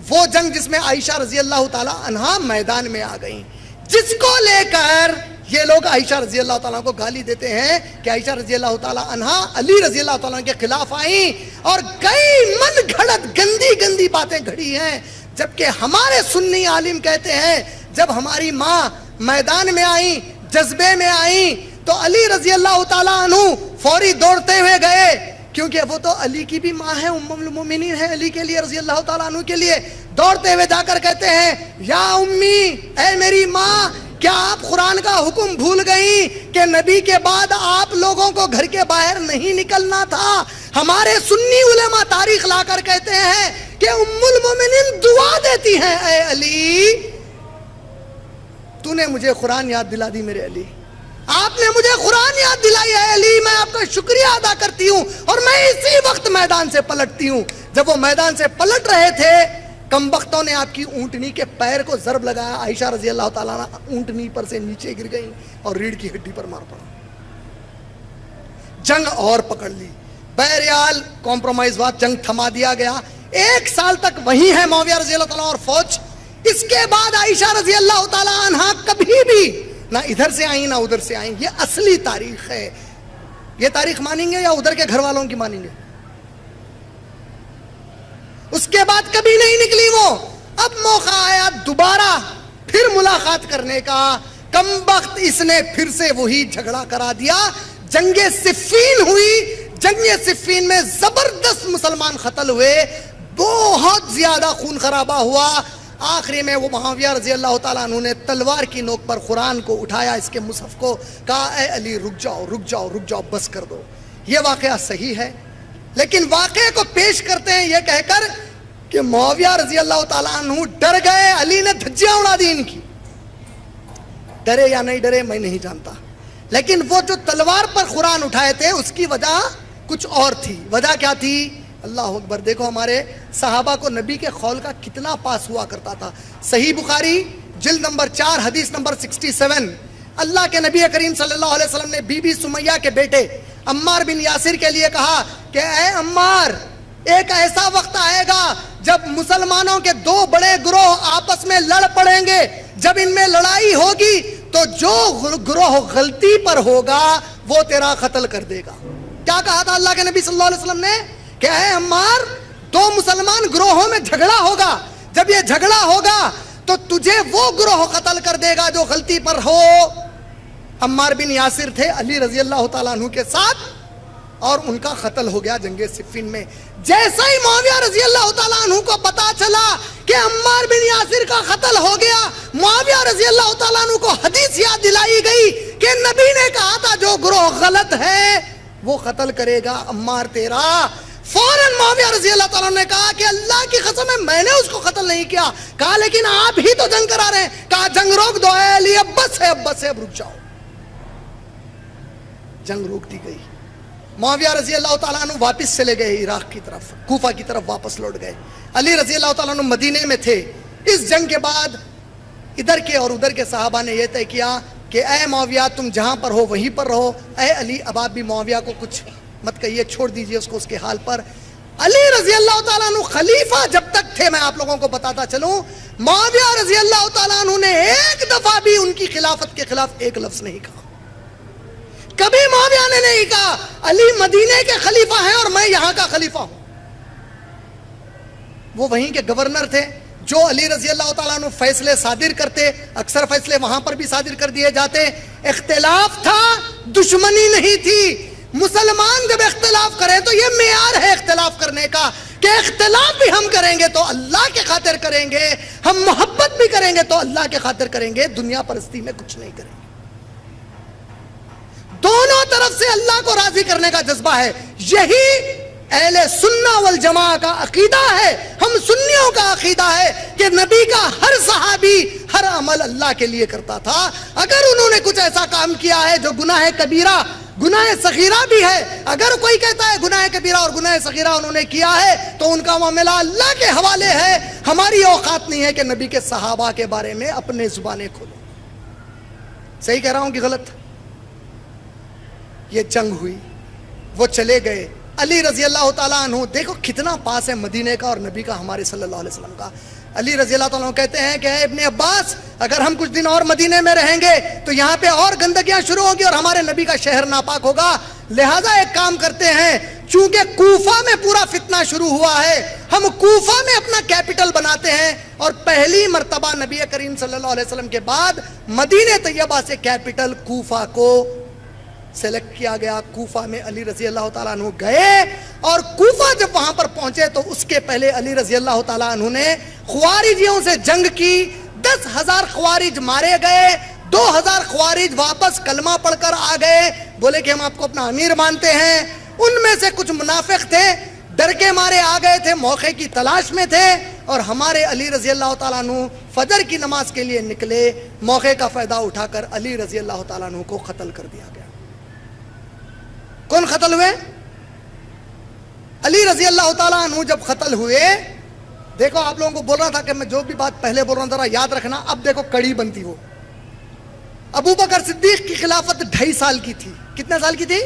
وہ جنگ جس میں عائشہ رضی اللہ تعالیٰ عنہا میدان میں آ گئیں, جس کو لے کر یہ لوگ عائشہ رضی اللہ تعالیٰ کو گالی دیتے ہیں کہ عائشہ رضی اللہ تعالیٰ عنہا علی رضی اللہ تعالیٰ کے خلاف آئیں اور کئی من گھڑت گندی گندی باتیں گھڑی ہیں. جبکہ ہمارے سنی عالم کہتے ہیں جب ہماری ماں میدان میں آئیں, جذبے میں آئیں, تو علی رضی اللہ تعالیٰ عنہ فوری دوڑتے ہوئے گئے, کیونکہ وہ تو علی کی بھی ماں ہے, ام المومنین ہے علی کے لیے رضی اللہ تعالیٰ عنہ کے لیے. دوڑتے ہوئے جا کر کہتے ہیں یا امی, اے میری ماں, کیا آپ قرآن کا حکم بھول گئیں کہ نبی کے بعد آپ لوگوں کو گھر کے باہر نہیں نکلنا تھا؟ ہمارے سنی علماء تاریخ لا کر کہتے ہیں کہ ام المومنین دعا دیتی ہیں, اے علی تو تو نے مجھے قرآن یاد دلا دی میرے علی، آپ نے مجھے قرآن یاد دلائی ہے علی، میں آپ کا شکریہ ادا کرتی ہوں، اور میں اسی وقت میدان سے پلٹتی ہوں۔ جب وہ میدان سے پلٹ رہے تھے، کم بختوں نے آپ کی اونٹنی کے پیر کو ضرب لگایا، عائشہ رضی اللہ تعالیٰ عنہ اونٹنی پر سے نیچے گر گئی اور ریڑھ کی ہڈی پر مار پڑا۔ جنگ اور پکڑ لی، بہرحال کمپرومائز ہوا، جنگ تھما دیا گیا۔ 1 سال تک وہی ہے معاویہ رضی اللہ تعالیٰ اور فوج۔ اس کے بعد عائشہ رضی اللہ تعالیٰ عنہ کبھی بھی نہ ادھر سے آئیں نہ ادھر سے آئیں۔ یہ اصلی تاریخ ہے۔ یہ تاریخ مانیں گے یا ادھر کے گھر والوں کی مانیں گے؟ اس کے بعد کبھی نہیں نکلی وہ۔ اب موقع آیا دوبارہ پھر ملاقات کرنے کا، کم بخت اس نے پھر سے وہی جھگڑا کرا دیا۔ جنگ صفین ہوئی، جنگ صفین میں زبردست مسلمان قتل ہوئے، بہت زیادہ خون خرابہ ہوا۔ آخری میں وہ معاویہ رضی اللہ تعالیٰ عنہ نے تلوار کی نوک پر قرآن کو اٹھایا، اس کے مصحف کو، کہا اے علی رک جاؤ رک جاؤ رک جاؤ، بس کر دو۔ یہ واقعہ صحیح ہے، لیکن واقعے کو پیش کرتے ہیں یہ کہہ کر کہ معاویہ رضی اللہ تعالیٰ عنہ ڈر گئے، علی نے دھجیاں اڑا دی ان کی۔ ڈرے یا نہیں ڈرے میں نہیں جانتا، لیکن وہ جو تلوار پر قرآن اٹھائے تھے اس کی وجہ کچھ اور تھی۔ وجہ کیا تھی؟ اللہ اکبر، دیکھو ہمارے صحابہ کو نبی کے قول کا کتنا پاس ہوا کرتا تھا۔ صحیح بخاری جلد نمبر 4 حدیث نمبر 67، اللہ کے نبی کریم صلی اللہ علیہ وسلم نے بی بی سمیہ کے بیٹے عمار بن یاسر کے لیے کہا کہ اے عمار، ایک ایسا وقت آئے گا جب مسلمانوں کے 2 بڑے گروہ آپس میں لڑ پڑیں گے، جب ان میں لڑائی ہوگی تو جو گروہ غلطی پر ہوگا وہ تیرا قتل کر دے گا۔ کیا کہا تھا اللہ کے نبی صلی اللہ علیہ وسلم نے کہ اے عمار، 2 مسلمان گروہوں میں جھگڑا ہوگا، جب یہ جھگڑا ہوگا تو تجھے وہ گروہ قتل کر دے گا جو غلطی پر ہو۔ عمار بن یاسر تھے علی رضی اللہ تعالیٰ عنہ کے ساتھ، اور ان کا قتل ہو گیا جنگ صفین میں۔ جیسا ہی معاویہ رضی اللہ تعالیٰ عنہ کو پتا چلا کہ عمار بن یاسر کا قتل ہو گیا، معاویہ رضی اللہ تعالیٰ عنہ کو حدیث یاد دلائی گئی کہ نبی نے کہا تھا جو گروہ غلط ہے وہ قتل کرے گا عمار تیرا۔ فوراً معاویہ رضی اللہ تعالیٰ نے کہا کہ اللہ کی قسم ہے میں نے اس کو قتل نہیں کیا۔ کہا لیکن آپ ہی تو جنگ کرا رہے ہیں۔ کہا جنگ روک دو اے علی، اب بس ہے اب بس ہے، اب رک جاؤ۔ جنگ روک دی گئی۔ معاویہ رضی اللہ تعالیٰ عنہ واپس چلے گئے عراق کی طرف، کوفہ کی طرف واپس لوٹ گئے۔ علی رضی اللہ تعالیٰ عنہ مدینے میں تھے۔ اس جنگ کے بعد ادھر کے اور ادھر کے صحابہ نے یہ طے کیا کہ اے معاویہ تم جہاں پر ہو وہیں پر رہو، اے علی اب آپ بھی معاویہ کو کچھ مت کہیے، چھوڑ دیجئے اس کو اس کے حال پر۔ علی رضی اللہ تعالیٰ عنہ خلیفہ جب تک تھے، میں آپ لوگوں کو بتاتا چلوں، معاویہ رضی اللہ تعالیٰ عنہ نے ایک دفعہ بھی ان کی خلافت کے خلاف ایک لفظ نہیں کہا۔ کبھی معاویہ نے نہیں کہا علی مدینے کے خلیفہ ہیں اور میں یہاں کا خلیفہ ہوں۔ وہ وہیں کے گورنر تھے، جو علی رضی اللہ تعالیٰ عنہ فیصلے صادر کرتے، اکثر فیصلے وہاں پر بھی صادر کر دیے جاتے۔ اختلاف تھا، دشمنی نہیں تھی۔ مسلمان جب اختلاف کریں تو یہ معیار ہے اختلاف کرنے کا کہ اختلاف بھی ہم کریں گے تو اللہ کے خاطر کریں گے، ہم محبت بھی کریں گے تو اللہ کے خاطر کریں گے، دنیا پرستی میں کچھ نہیں کریں گے۔ دونوں طرف سے اللہ کو راضی کرنے کا جذبہ ہے، یہی اہل سنہ والجماعہ کا عقیدہ ہے۔ ہم سنیوں کا عقیدہ ہے کہ نبی کا ہر صحابی ہر عمل اللہ کے لیے کرتا تھا۔ اگر انہوں نے کچھ ایسا کام کیا ہے جو گناہ کبیرہ، گناہ صغیرہ بھی ہے، اگر کوئی کہتا ہے گناہ کبیرہ اور گناہ صغیرہ انہوں نے کیا ہے تو ان کا معاملہ اللہ کے حوالے ہے۔ ہماری اوقات نہیں ہے کہ نبی کے صحابہ کے بارے میں اپنے زبانیں کھولیں۔ صحیح کہہ رہا ہوں کہ غلط؟ یہ جنگ ہوئی، وہ چلے گئے۔ علی رضی اللہ تعالیٰ عنہ، دیکھو کتنا پاس ہے مدینے کا اور نبی کا ہمارے صلی اللہ علیہ وسلم کا۔ علی رضی اللہ تعالیٰ عنہ کہتے ہیں کہ اے ابن عباس، اگر ہم کچھ دن اور مدینے میں رہیں گے تو یہاں پہ اور گندگیاں شروع ہوگی اور ہمارے نبی کا شہر ناپاک ہوگا، لہٰذا ایک کام کرتے ہیں، چونکہ کوفہ میں پورا فتنہ شروع ہوا ہے، ہم کوفہ میں اپنا کیپٹل بناتے ہیں۔ اور پہلی مرتبہ نبی کریم صلی اللہ علیہ وسلم کے بعد مدینہ طیبہ سے کیپٹل کوفہ کو سلیکٹ کیا گیا۔ کوفہ میں علی رضی اللہ تعالیٰ عنہ گئے، اور کوفہ جب وہاں پر پہنچے تو اس کے پہلے علی رضی اللہ تعالیٰ عنہ نے خوارجیوں سے جنگ کی۔ 10,000 خوارج مارے گئے، 2,000 خوارج واپس کلمہ پڑھ کر آ گئے، بولے کہ ہم آپ کو اپنا امیر مانتے ہیں۔ ان میں سے کچھ منافق تھے، ڈر کے مارے آ گئے تھے، موقع کی تلاش میں تھے، اور ہمارے علی رضی اللہ تعالیٰ عنہ فجر کی نماز کے لیے نکلے، موقع کا فائدہ اٹھا کر علی رضی اللہ تعالیٰ عنہ کو قتل کر دیا گیا۔ کون قتل ہوئے؟ علی رضی اللہ تعالیٰ عنہ جب قتل ہوئے، دیکھو آپ لوگوں کو بول رہا تھا کہ میں جو بھی بات پہلے بول رہا ہوں ذرا یاد رکھنا، اب دیکھو کڑی بنتی ہو۔ ابو بکر صدیق کی خلافت 2.5 سال کی تھی۔ کتنے سال کی تھی؟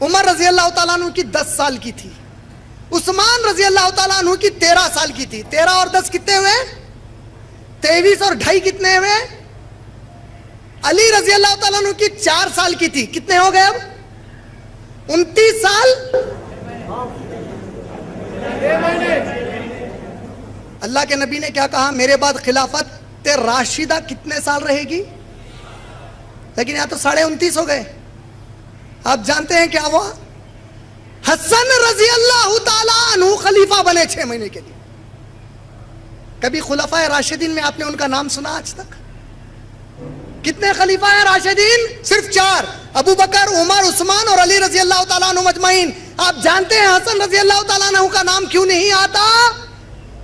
عمر رضی اللہ تعالیٰ عنہ کی 10 سال کی تھی، عثمان رضی اللہ تعالیٰ عنہ کی 13 سال کی تھی۔ 13 اور 10 کتنے ہوئے؟ 23 اور 2.5 کتنے ہوئے؟ علی رضی اللہ تعالیٰ عنہ کی 4 سال کی تھی، کتنے ہو گئے اب؟ 29 سال۔ اللہ کے نبی نے کیا کہا؟ میرے بعد خلافت راشدہ کتنے سال رہے گی؟ لیکن یہاں تو 29.5 ہو گئے۔ آپ جانتے ہیں کیا ہوا؟ حسن رضی اللہ تعالیٰ عنہ خلیفہ بنے 6 مہینے کے لیے۔ کبھی خلفائے راشدین میں آپ نے ان کا نام سنا آج تک؟ کتنے خلیفہ ہیں راشدین؟ صرف 4، ابو بکر، عمر، عثمان اور علی رضی اللہ تعالیٰ عنہ مجمعین۔ آپ جانتے ہیں حسن رضی اللہ تعالیٰ عنہ کا نام کیوں نہیں آتا؟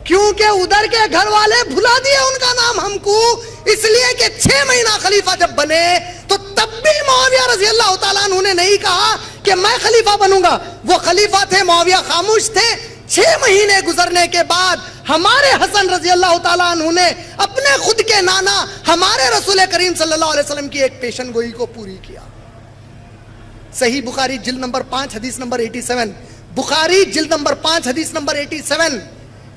کیونکہ ادھر کے گھر والے بھلا دیے ان کا نام ہم کو، اس لیے کہ 6 مہینہ خلیفہ جب بنے تو تب بھی معاویہ رضی اللہ تعالیٰ عنہ نے نہیں کہا کہ میں خلیفہ بنوں گا۔ وہ خلیفہ تھے، معاویہ خاموش تھے۔ 6 مہینے گزرنے کے بعد ہمارے حسن رضی اللہ تعالیٰ عنہ نے اپنے خود کے نانا ہمارے رسول کریم صلی اللہ علیہ وسلم کی ایک پیشن گوئی کو پوری کیا۔ صحیح بخاری جلد نمبر 5 حدیث نمبر 87، بخاری جلد نمبر 5 حدیث نمبر 87،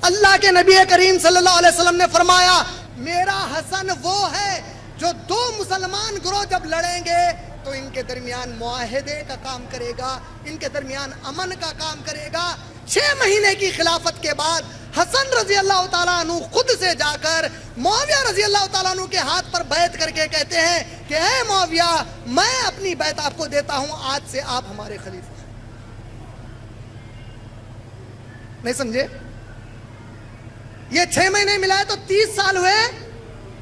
اللہ کے نبی کریم صلی اللہ علیہ وسلم نے فرمایا میرا حسن وہ ہے جو 2 مسلمان گروہ جب لڑیں گے تو ان کے درمیان معاہدے کا کام کرے گا، ان کے درمیان امن کا کام کرے گا۔ 6 مہینے کی خلافت کے بعد حسن رضی اللہ تعالیٰ عنہ خود سے جا کر معاویہ رضی اللہ تعالیٰ عنہ کے ہاتھ پر بیعت کر کے کہتے ہیں کہ اے معاویہ، میں اپنی بیعت آپ کو دیتا ہوں، آج سے آپ ہمارے خلیفہ ہیں۔ نہیں سمجھے؟ یہ 6 مہینے ملائے تو 30 سال ہوئے۔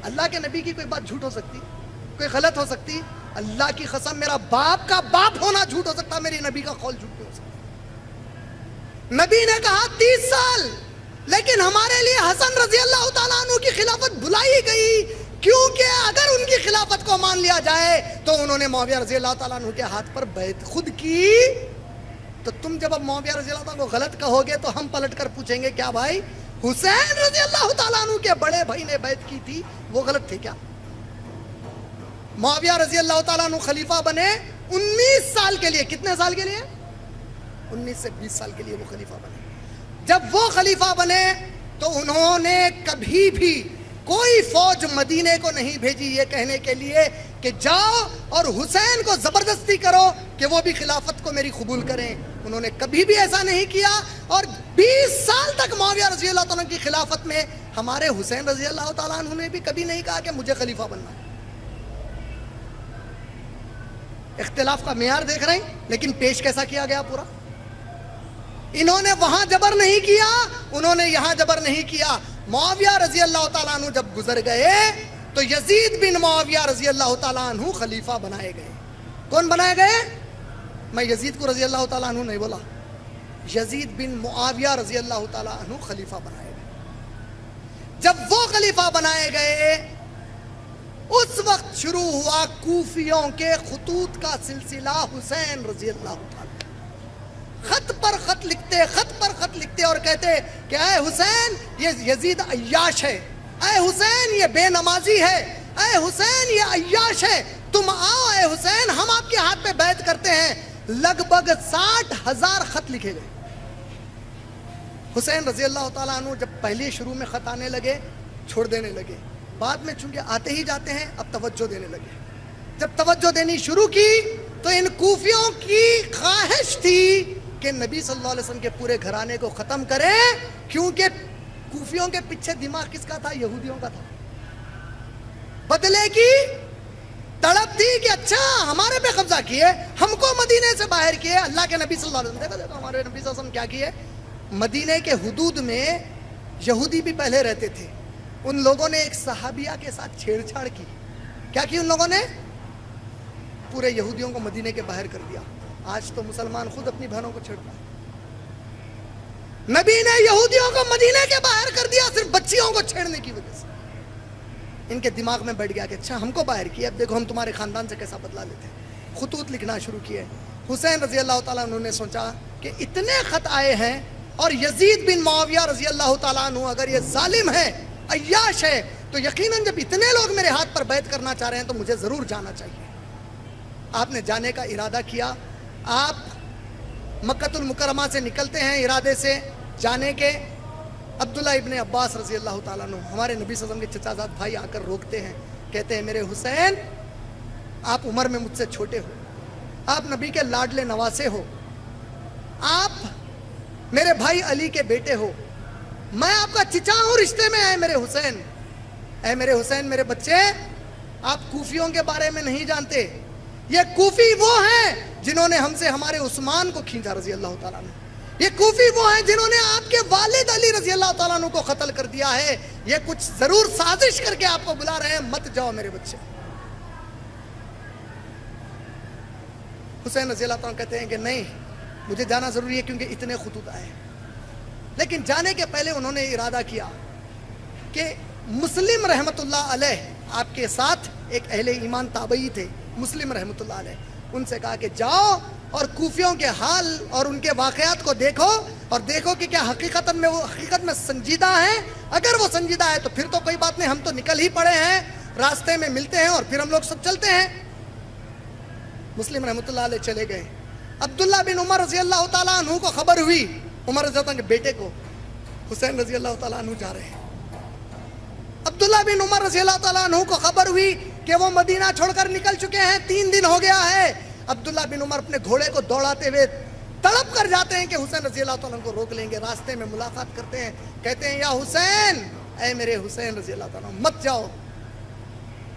اللہ کے نبی کی کوئی بات جھوٹ ہو سکتی؟ کوئی غلط ہو سکتی؟ اللہ کی قسم میرا باپ کا باپ ہونا جھوٹ ہو سکتا، میری نبی کا قول جھوٹ نہیں ہو سکتا۔ نبی نے کہا 30 سال، لیکن ہمارے لیے حسن رضی اللہ تعالیٰ عنہ کی خلافت بھلائی گئی، کیونکہ اگر ان کی خلافت کو مان لیا جائے تو انہوں نے معاویہ رضی اللہ تعالیٰ عنہ کے ہاتھ پر بیعت خود کی۔ تو تم جب اب معاویہ رضی اللہ تعالیٰ عنہ کو غلط کہو گے تو ہم پلٹ کر پوچھیں گے کیا بھائی حسین رضی اللہ تعالیٰ عنہ کے بڑے بھائی نے بیعت کی تھی، وہ غلط تھے کیا؟ معاویہ رضی اللہ تعالیٰ عنہ خلیفہ بنے 19 سال کے لیے۔ کتنے سال کے لیے؟ 19 سے 20 سال کے لیے وہ خلیفہ بنے۔ جب وہ خلیفہ بنے تو انہوں نے کبھی بھی کوئی فوج مدینے کو نہیں بھیجی یہ کہنے کے لیے کہ جاؤ اور حسین کو زبردستی کرو کہ وہ بھی خلافت کو میری قبول کریں۔ انہوں نے کبھی بھی ایسا نہیں کیا، اور 20 سال تک معاویہ رضی اللہ تعالیٰ کی خلافت میں ہمارے حسین رضی اللہ تعالیٰ عنہ نے بھی کبھی نہیں کہا کہ مجھے خلیفہ بننا ہے۔ اختلاف کا معیار دیکھ رہے ہیں، لیکن پیش کیسا کیا گیا پورا؟ انہوں نے وہاں جبر نہیں کیا، انہوں نے یہاں جبر نہیں کیا۔ معاویہ رضی اللہ تعالیٰ عنہ جب گزر گئے تو یزید بن معاویہ رضی اللہ تعالیٰ عنہ خلیفہ بنائے گئے۔ کون بنائے گئے؟ میں یزید کو رضی اللہ تعالیٰ عنہ نہیں بولا، یزید بن معاویہ رضی اللہ تعالیٰ عنہ خلیفہ بنائے گئے۔ جب وہ خلیفہ بنائے گئے اس وقت شروع ہوا کوفیوں کے خطوط کا سلسلہ۔ حسین رضی اللہ تعالیٰ خط پر خط لکھتے، خط پر خط لکھتے اور کہتے کہ اے حسین یہ یزید عیاش ہے، اے حسین یہ بے نمازی ہے، اے حسین یہ عیاش ہے، تم آؤ اے حسین ہم آپ کے ہاتھ پہ بیعت کرتے ہیں۔ لگ بھگ 60,000 خط لکھے گئے۔ حسین رضی اللہ تعالیٰ عنہ جب پہلے شروع میں خط آنے لگے چھوڑ دینے لگے، بعد میں چونکہ آتے ہی جاتے ہیں اب توجہ دینے لگے۔ جب توجہ دینی شروع کی تو ان کوفیوں کی خواہش تھی کہ نبی صلی اللہ علیہ وسلم کے پورے گھرانے کو ختم کریں، کیونکہ کوفیوں کے پیچھے دماغ کس کا تھا؟ یہودیوں کا تھا۔ بدلے کی تڑپ تھی کہ اچھا ہمارے پہ قبضہ کیے، ہم کو مدینے سے باہر کیے۔ اللہ کے نبی صلی اللہ علیہ وسلم دیکھو ہمارے نبی صلی اللہ علیہ وسلم کیا کیے؟ مدینے کے حدود میں یہودی بھی پہلے رہتے تھے، ان لوگوں نے ایک صحابیہ کے ساتھ چھیڑ چھاڑ کی۔ کیا کی ان لوگوں نے؟ پورے یہودیوں کو مدینے کے باہر کر دیا۔ آج تو مسلمان خود اپنی بہنوں کو چھیڑتا ہے۔ نبی نے یہودیوں کو مدینے کے باہر کر دیا صرف بچیوں کو چھیڑنے کی وجہ سے. ان کے دماغ میں بیٹھ گیا کہ اچھا ہم کو باہر کیا، اب دیکھو ہم تمہارے خاندان سے کیسا بدلا لیتے ہیں. خطوط لکھنا شروع کیے. حسین رضی اللہ تعالیٰ عنہ نے سوچا کہ اتنے خط آئے ہیں اور یزید بن معاویہ رضی اللہ تعالیٰ عنہ اگر یہ ظالم ہے، عیاش ہے، تو یقیناً جب اتنے لوگ میرے ہاتھ پر بیعت کرنا چاہ رہے ہیں تو مجھے ضرور جانا چاہیے. آپ نے جانے کا ارادہ کیا. آپ مکہ المکرمہ سے نکلتے ہیں ارادے سے جانے کے. عبداللہ ابن عباس رضی اللہ تعالیٰ عنہ ہمارے نبی صلی اللہ علیہ وسلم کے چچا زاد بھائی آ کر روکتے ہیں. کہتے ہیں میرے حسین، آپ عمر میں مجھ سے چھوٹے ہو، آپ نبی کے لاڈلے نواسے ہو، آپ میرے بھائی علی کے بیٹے ہو، میں آپ کا چچا ہوں رشتے میں. اے میرے حسین، اے میرے حسین، میرے بچے، آپ کوفیوں کے بارے میں نہیں جانتے. یہ کوفی وہ ہیں جنہوں نے ہم سے ہمارے عثمان کو کھینچا رضی اللہ تعالیٰ عنہ. یہ کوفی وہ ہیں جنہوں نے آپ کے والد علی رضی اللہ تعالیٰ عنہ کو قتل کر دیا ہے. یہ کچھ ضرور سازش کر کے آپ کو بلا رہے ہیں، مت جاؤ میرے بچے. حسین رضی اللہ تعالیٰ کہتے ہیں کہ نہیں، مجھے جانا ضروری ہے کیونکہ اتنے خطوط آئے. لیکن جانے کے پہلے انہوں نے ارادہ کیا کہ مسلم رحمت اللہ علیہ آپ کے ساتھ ایک اہل ایمان تابعی تھے، مسلم رحمت اللہ علیہ، ان سے کہا کہ جاؤ اور کوفیوں کے حال اور ان کے واقعات کو دیکھو اور دیکھو کہ کیا حقیقت میں سنجیدہ ہیں. اگر وہ سنجیدہ ہے تو پھر تو کوئی بات نہیں، ہم تو نکل ہی پڑے ہیں، راستے میں ملتے ہیں اور پھر ہم لوگ سب چلتے ہیں. مسلم رحمت اللہ علیہ چلے گئے. عبداللہ بن عمر رضی اللہ تعالیٰ عنہ کو خبر ہوئی، عمر رضی اللہ عنہ کے بیٹے کو، حسین رضی اللہ تعالیٰ عنہ جا رہے ہیں. عبداللہ بن عمر رضی اللہ تعالیٰ عنہ کو خبر ہوئی کہ وہ مدینہ چھوڑ کر نکل چکے ہیں، 3 دن ہو گیا ہے. عبداللہ بن عمر اپنے گھوڑے کو دوڑاتے ہوئے تڑپ کر جاتے ہیں کہ حسین رضی اللہ تعالیٰ عنہ کو روک لیں گے. راستے میں ملاقات کرتے ہیں، کہتے ہیں یا حسین، اے میرے حسین رضی اللہ تعالیٰ عنہ، مت جاؤ.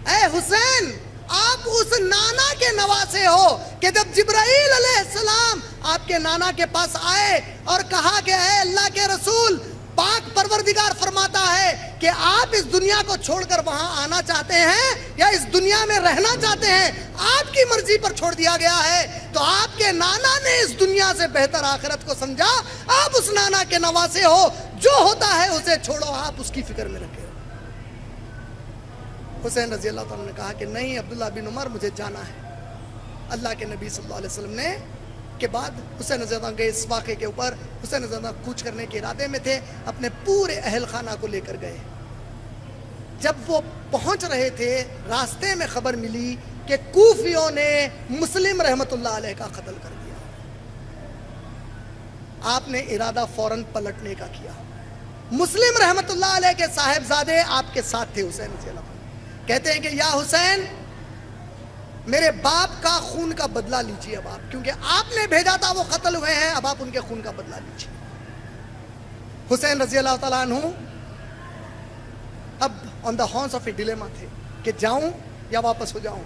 اے حسین، آپ اس نانا کے نواسے ہو کہ جب جبرائیل علیہ السلام آپ کے نانا کے پاس آئے اور کہا کہ اے اللہ کے رسول، پاک پروردگار فرماتا ہے کہ آپ اس دنیا کو چھوڑ کر وہاں آنا چاہتے ہیں یا اس دنیا میں رہنا چاہتے ہیں، آپ کی مرضی پر چھوڑ دیا گیا ہے. تو آپ کے نانا نے اس دنیا سے بہتر آخرت کو سمجھا. آپ اس نانا کے نواسے ہو، جو ہوتا ہے اسے چھوڑو، آپ اس کی فکر میں رکھے. حسین رضی اللہ تعالیٰ نے کہا کہ نہیں عبداللہ بن عمر، مجھے جانا ہے. اللہ کے نبی صلی اللہ علیہ وسلم نے کے بعد حسین رضی اللہ عنہ کے اس واقعے کے اوپر حسین رضی اللہ عنہ کوچ کرنے کے ارادے میں تھے، اپنے پورے اہل خانہ کو لے کر گئے. جب وہ پہنچ رہے تھے راستے میں خبر ملی کہ کوفیوں نے مسلم رحمت اللہ علیہ کا قتل کر دیا. آپ نے ارادہ فوراً پلٹنے کا کیا. مسلم رحمت اللہ علیہ کے صاحبزادے آپ کے ساتھ تھے. حسین رضی اللہ عنہ کہتے ہیں کہ یا حسین، میرے باپ کا خون کا بدلہ لیجیے اب آپ، کیونکہ آپ نے بھیجا تھا وہ قتل ہوئے ہیں، اب آپ ان کے خون کا بدلہ لیجیے. حسین رضی اللہ تعالیٰ عنہ اب آن دا ہارنس آف اے ڈیلیما تھے کہ جاؤں یا واپس ہو جاؤں.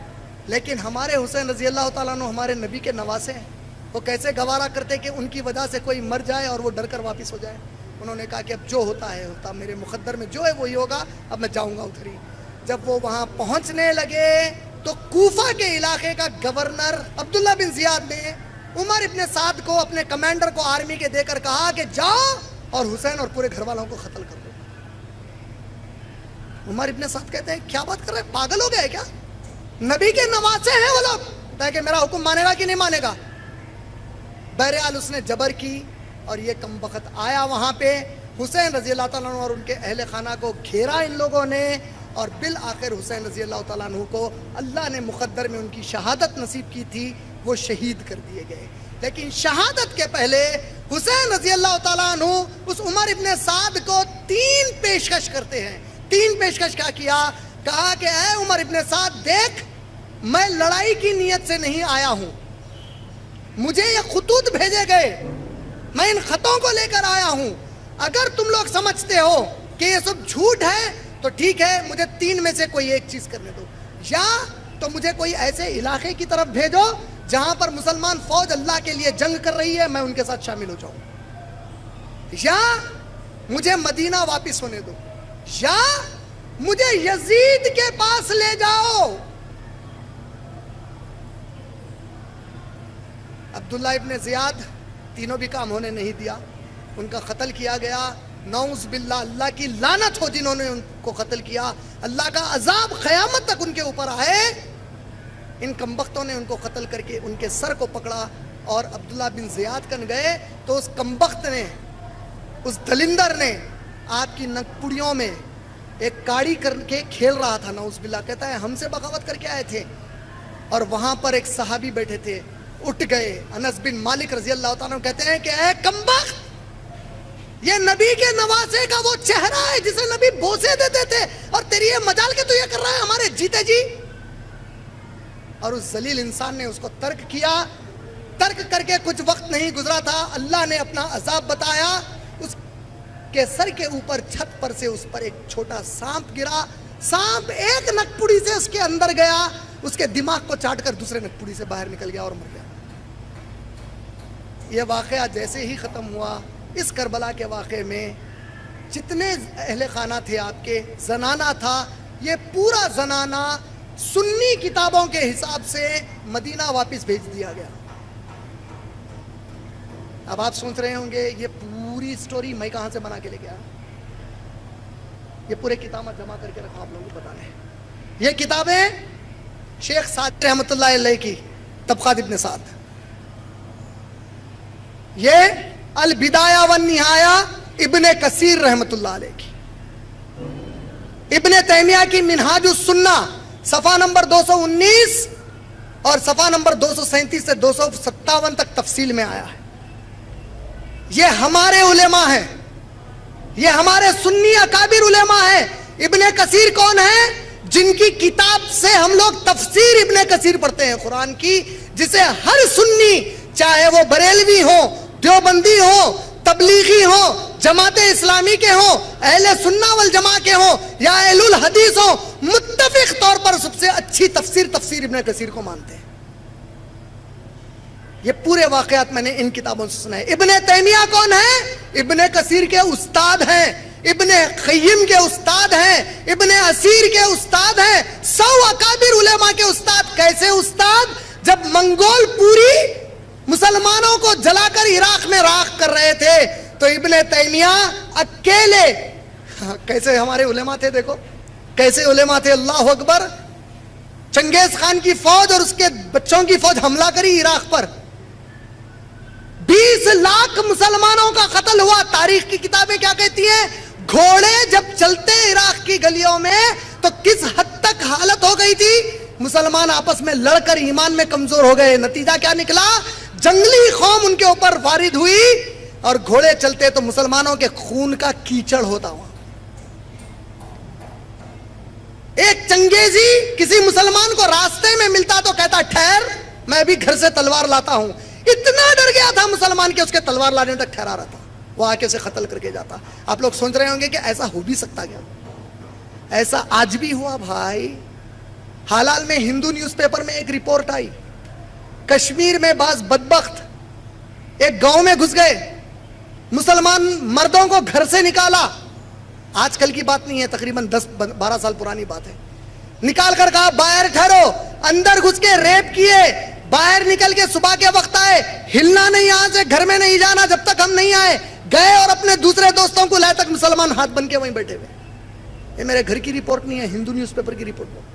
لیکن ہمارے حسین رضی اللہ تعالیٰ عنہ ہمارے نبی کے نواسے ہیں، وہ کیسے گوارا کرتے کہ ان کی وجہ سے کوئی مر جائے اور وہ ڈر کر واپس ہو جائے. انہوں نے کہا کہ اب جو ہوتا ہے ہوتا، میرے مقدر میں جو ہے وہی ہوگا، اب میں جاؤں گا ادھر ہی. جب وہ وہاں پہنچنے لگے تو کوفہ کے علاقے کا گورنر عبداللہ بن زیاد نے عمر ابن سعد کو، اپنے کمانڈر کو آرمی کے دے کر کہا کہ جاؤ اور حسین اور پورے گھر والوں کو قتل کر دو. عمر ابن سعد کہتے ہیں کیا بات کر رہے ہیں، پاگل ہو گئے کیا؟ نبی کے نواسے ہیں وہ لوگ، کہتا ہے کہ میرا حکم مانے گا کہ نہیں مانے گا. بہرحال اس نے جبر کی اور یہ کم بخت آیا وہاں پہ. حسین رضی اللہ تعالیٰ عنہ اور ان کے اہل خانہ کو گھیرا ان لوگوں نے اور بالآخر حسین رضی اللہ تعالیٰ عنہ کو اللہ نے مقدر میں ان کی شہادت نصیب کی تھی، وہ شہید کر دیے گئے. لیکن شہادت کے پہلے حسین رضی اللہ تعالیٰ عنہ اس عمر ابن سعد کو 3 پیشکش کرتے ہیں. 3 پیشکش کیا کیا؟ کہا کہ اے عمر ابن سعد، دیکھ میں لڑائی کی نیت سے نہیں آیا ہوں، مجھے یہ خطوط بھیجے گئے، میں ان خطوں کو لے کر آیا ہوں. اگر تم لوگ سمجھتے ہو کہ یہ سب جھوٹ ہے تو ٹھیک ہے، مجھے 3 میں سے کوئی ایک چیز کرنے دو. یا تو مجھے کوئی ایسے علاقے کی طرف بھیجو جہاں پر مسلمان فوج اللہ کے لیے جنگ کر رہی ہے، میں ان کے ساتھ شامل ہو جاؤں، یا مجھے مدینہ واپس ہونے دو، یا مجھے یزید کے پاس لے جاؤ. عبداللہ ابن زیاد تینوں بھی کام ہونے نہیں دیا. ان کا قتل کیا گیا. نعوذ باللہ, اللہ کی لعنت ہو جنہوں نے ان کو قتل کیا, اللہ کا عذاب قیامت تک ان کے اوپر آئے. ان کمبختوں نے ان کو قتل کر کے ان کے سر کو پکڑا اور عبداللہ بن زیاد کن گئے تو اس کمبخت نے, اس دلندر نے آپ کی نگپڑیوں میں ایک کاڑی کر کے کھیل رہا تھا. نعوذ باللہ, کہتا ہے ہم سے بغاوت کر کے آئے تھے. اور وہاں پر ایک صحابی بیٹھے تھے, اٹھ گئے. انس بن مالک رضی اللہ تعالیٰ عنہ کہتے ہیں کہ اے کمبخت, یہ نبی کے نواسے کا وہ چہرہ ہے جسے نبی بوسے دیتے تھے, اور تیری یہ مجال کے تو یہ کر رہا ہے ہمارے جیتے جی. اور اس ذلیل انسان نے اس کو ترک کیا. ترک کر کے کچھ وقت نہیں گزرا تھا, اللہ نے اپنا عذاب بتایا. اس کے سر کے اوپر چھت پر سے اس پر ایک چھوٹا سانپ گرا. سانپ ایک نگپڑی سے اس کے اندر گیا, اس کے دماغ کو چاٹ کر دوسرے نگپڑی سے باہر نکل گیا اور مر گیا. یہ واقعہ جیسے ہی ختم ہوا, اس کربلا کے واقعے میں جتنے اہل خانہ تھے آپ کے, زنانہ تھا, یہ پورا زنانہ سنی کتابوں کے حساب سے مدینہ واپس بھیج دیا گیا. اب آپ سوچ رہے ہوں گے یہ پوری سٹوری میں کہاں سے بنا کے لے گیا. یہ پورے کتابیں جمع کر کے رکھا آپ لوگوں کو بتانے. یہ کتابیں شیخ سعد رحمۃ اللہ علیہ کی, طبقات ابن سعد, یہ البدایہ والنہایہ ابن کثیر رحمۃ اللہ علیہ کی, ابن تیمیہ کی منہاج السنہ صفحہ نمبر 219 اور صفحہ نمبر 237 سے 257 تک تفصیل میں آیا ہے. یہ ہمارے علماء ہیں, یہ ہمارے سنی اکابر علماء ہیں. ابن کثیر کون ہے؟ جن کی کتاب سے ہم لوگ تفسیر ابن کثیر پڑھتے ہیں قرآن کی, جسے ہر سنی, چاہے وہ بریلوی ہو, دیوبندی ہو, تبلیغی ہو, جماعت اسلامی کے ہوں, اہل سنہ والجماع کے ہوں, یا اہل الحدیث ہوں, متفق طور پر سب سے اچھی تفسیر ابن کثیر کو مانتے ہیں. یہ پورے واقعات میں نے ان کتابوں سے سنا ہے. ابن تیمیہ کون ہے؟ ابن کثیر کے استاد ہیں, ابن قیم کے استاد ہیں, ابن اسیر کے استاد ہیں, 100 اکابر علماء کے استاد. کیسے استاد؟ جب منگول پوری مسلمانوں کو جلا کر عراق میں راکھ کر رہے تھے تو ابن تیمیہ اکیلے, کیسے ہمارے علماء تھے, دیکھو کیسے علماء تھے, اللہ اکبر. چنگیز خان کی فوج اور اس کے بچوں کی فوج حملہ کری عراق پر, 20 لاکھ مسلمانوں کا قتل ہوا. تاریخ کی کتابیں کیا کہتی ہیں؟ گھوڑے جب چلتے عراق کی گلیوں میں تو کس حد تک حالت ہو گئی تھی, مسلمان آپس میں لڑ کر ایمان میں کمزور ہو گئے. نتیجہ کیا نکلا؟ جنگلی قوم ان کے اوپر وارد ہوئی اور گھوڑے چلتے تو مسلمانوں کے خون کا کیچڑ ہوتا ہوا. ایک چنگیزی کسی مسلمان کو راستے میں ملتا تو کہتا ٹھہر, میں بھی گھر سے تلوار لاتا ہوں. اتنا ڈر گیا تھا مسلمان کہ اس کے تلوار لانے تک ٹھہرا رہتا, وہ آ کے اسے قتل کر کے جاتا. آپ لوگ سوچ رہے ہوں گے کہ ایسا ہو بھی سکتا کیا؟ ایسا آج بھی ہوا بھائی. حال میں ہندو نیوز پیپر میں ایک رپورٹ آئی, کشمیر میں بعض بدبخت ایک گاؤں میں گھس گئے, مسلمان مردوں کو گھر سے نکالا. آج کل کی بات نہیں ہے, تقریباً 10-12 سال پرانی بات ہے. نکال کر کہا باہر ٹھہرو, اندر گھس کے ریپ کیے, باہر نکل کے صبح کے وقت آئے, ہلنا نہیں, یہاں سے گھر میں نہیں جانا جب تک ہم نہیں آئے. گئے اور اپنے دوسرے دوستوں کو لائے, تک مسلمان ہاتھ بن کے وہیں بیٹھے ہوئے. یہ میرے گھر کی رپورٹ نہیں ہے, ہندو نیوز پیپر کی رپورٹ ہے.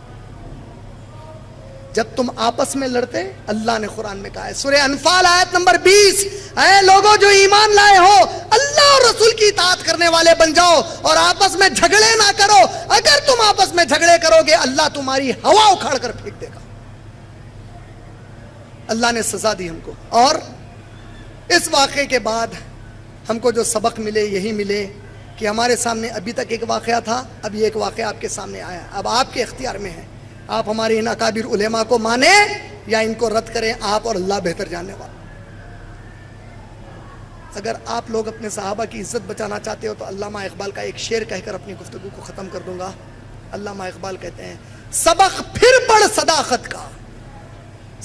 جب تم آپس میں لڑتے, اللہ نے قرآن میں کہا ہے, سورہ انفال آیت نمبر 20, اے لوگوں جو ایمان لائے ہو, اللہ اور رسول کی اطاعت کرنے والے بن جاؤ اور آپس میں جھگڑے نہ کرو. اگر تم آپس میں جھگڑے کرو گے اللہ تمہاری ہوا اکھاڑ کر پھینک دے گا. اللہ نے سزا دی ہم کو. اور اس واقعے کے بعد ہم کو جو سبق ملے یہی ملے کہ ہمارے سامنے ابھی تک ایک واقعہ تھا, اب یہ ایک واقعہ آپ کے سامنے آیا, اب آپ کے اختیار میں ہے. آپ ہمارے ان اکابر علماء کو مانیں یا ان کو رد کریں, آپ اور اللہ بہتر جاننے والا. اگر آپ لوگ اپنے صحابہ کی عزت بچانا چاہتے ہو تو علامہ اقبال کا ایک شعر کہہ کر اپنی گفتگو کو ختم کر دوں گا. علامہ اقبال کہتے ہیں, سبق پھر پڑھ صداقت کا,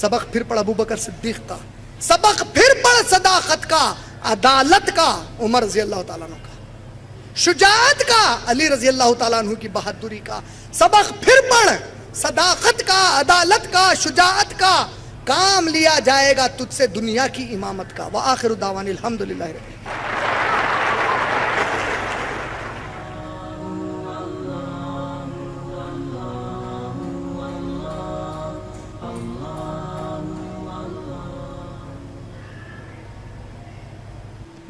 سبق پھر پڑھ ابو بکر صدیق کا, سبق پھر پڑھ صداقت کا, عدالت کا عمر رضی اللہ تعالیٰ عنہ کا, شجاعت کا علی رضی اللہ تعالیٰ عنہ کی بہادری کا. سبق پھر پڑھ صداقت کا, عدالت کا, شجاعت کا, کام لیا جائے گا تجھ سے دنیا کی امامت کا. وآخر دعوان الحمدللہ رب العالمین.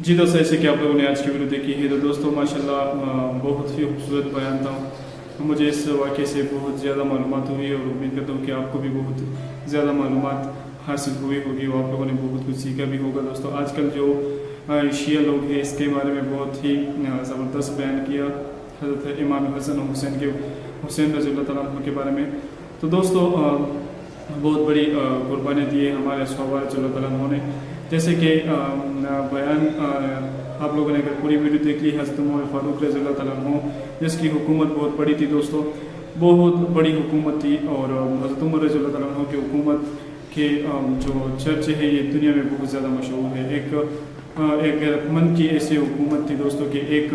جی دوستو، ایسے کہ آپ لوگوں نے آج کی ویڈیو دیکھی ہے تو دوستو ماشاءاللہ بہت ہی خوبصورت بیان تھا. مجھے اس واقعے سے بہت زیادہ معلومات ہوئی اور امید کرتا ہوں کہ آپ کو بھی بہت زیادہ معلومات حاصل ہوئی ہوگی اور آپ لوگوں نے بہت کچھ سیکھا بھی ہوگا. دوستو آج کل جو شیعہ لوگ ہیں اس کے بارے میں بہت ہی زبردست بیان کیا حضرت امام حسن و حسین رضی اللہ تعالیٰ عنہ کے بارے میں. تو دوستو بہت بڑی قربانی دی ہے ہمارے صحابہ رضی اللہ تعالیٰ عنہ نے. جیسے کہ بیان آپ لوگوں نے اگر پوری ویڈیو دیکھ لی حضرت عمر فاروق رضی اللہ تعالیٰ عنہ جس کی حکومت بہت بڑی تھی دوستو، بہت بڑی حکومت تھی اور حضرت عمر رضی اللہ تعالیٰ عنہ کی حکومت کے جو چرچے ہیں یہ دنیا میں بہت زیادہ مشہور ہے. ایک غیرت مند کی ایسی حکومت تھی دوستو کہ ایک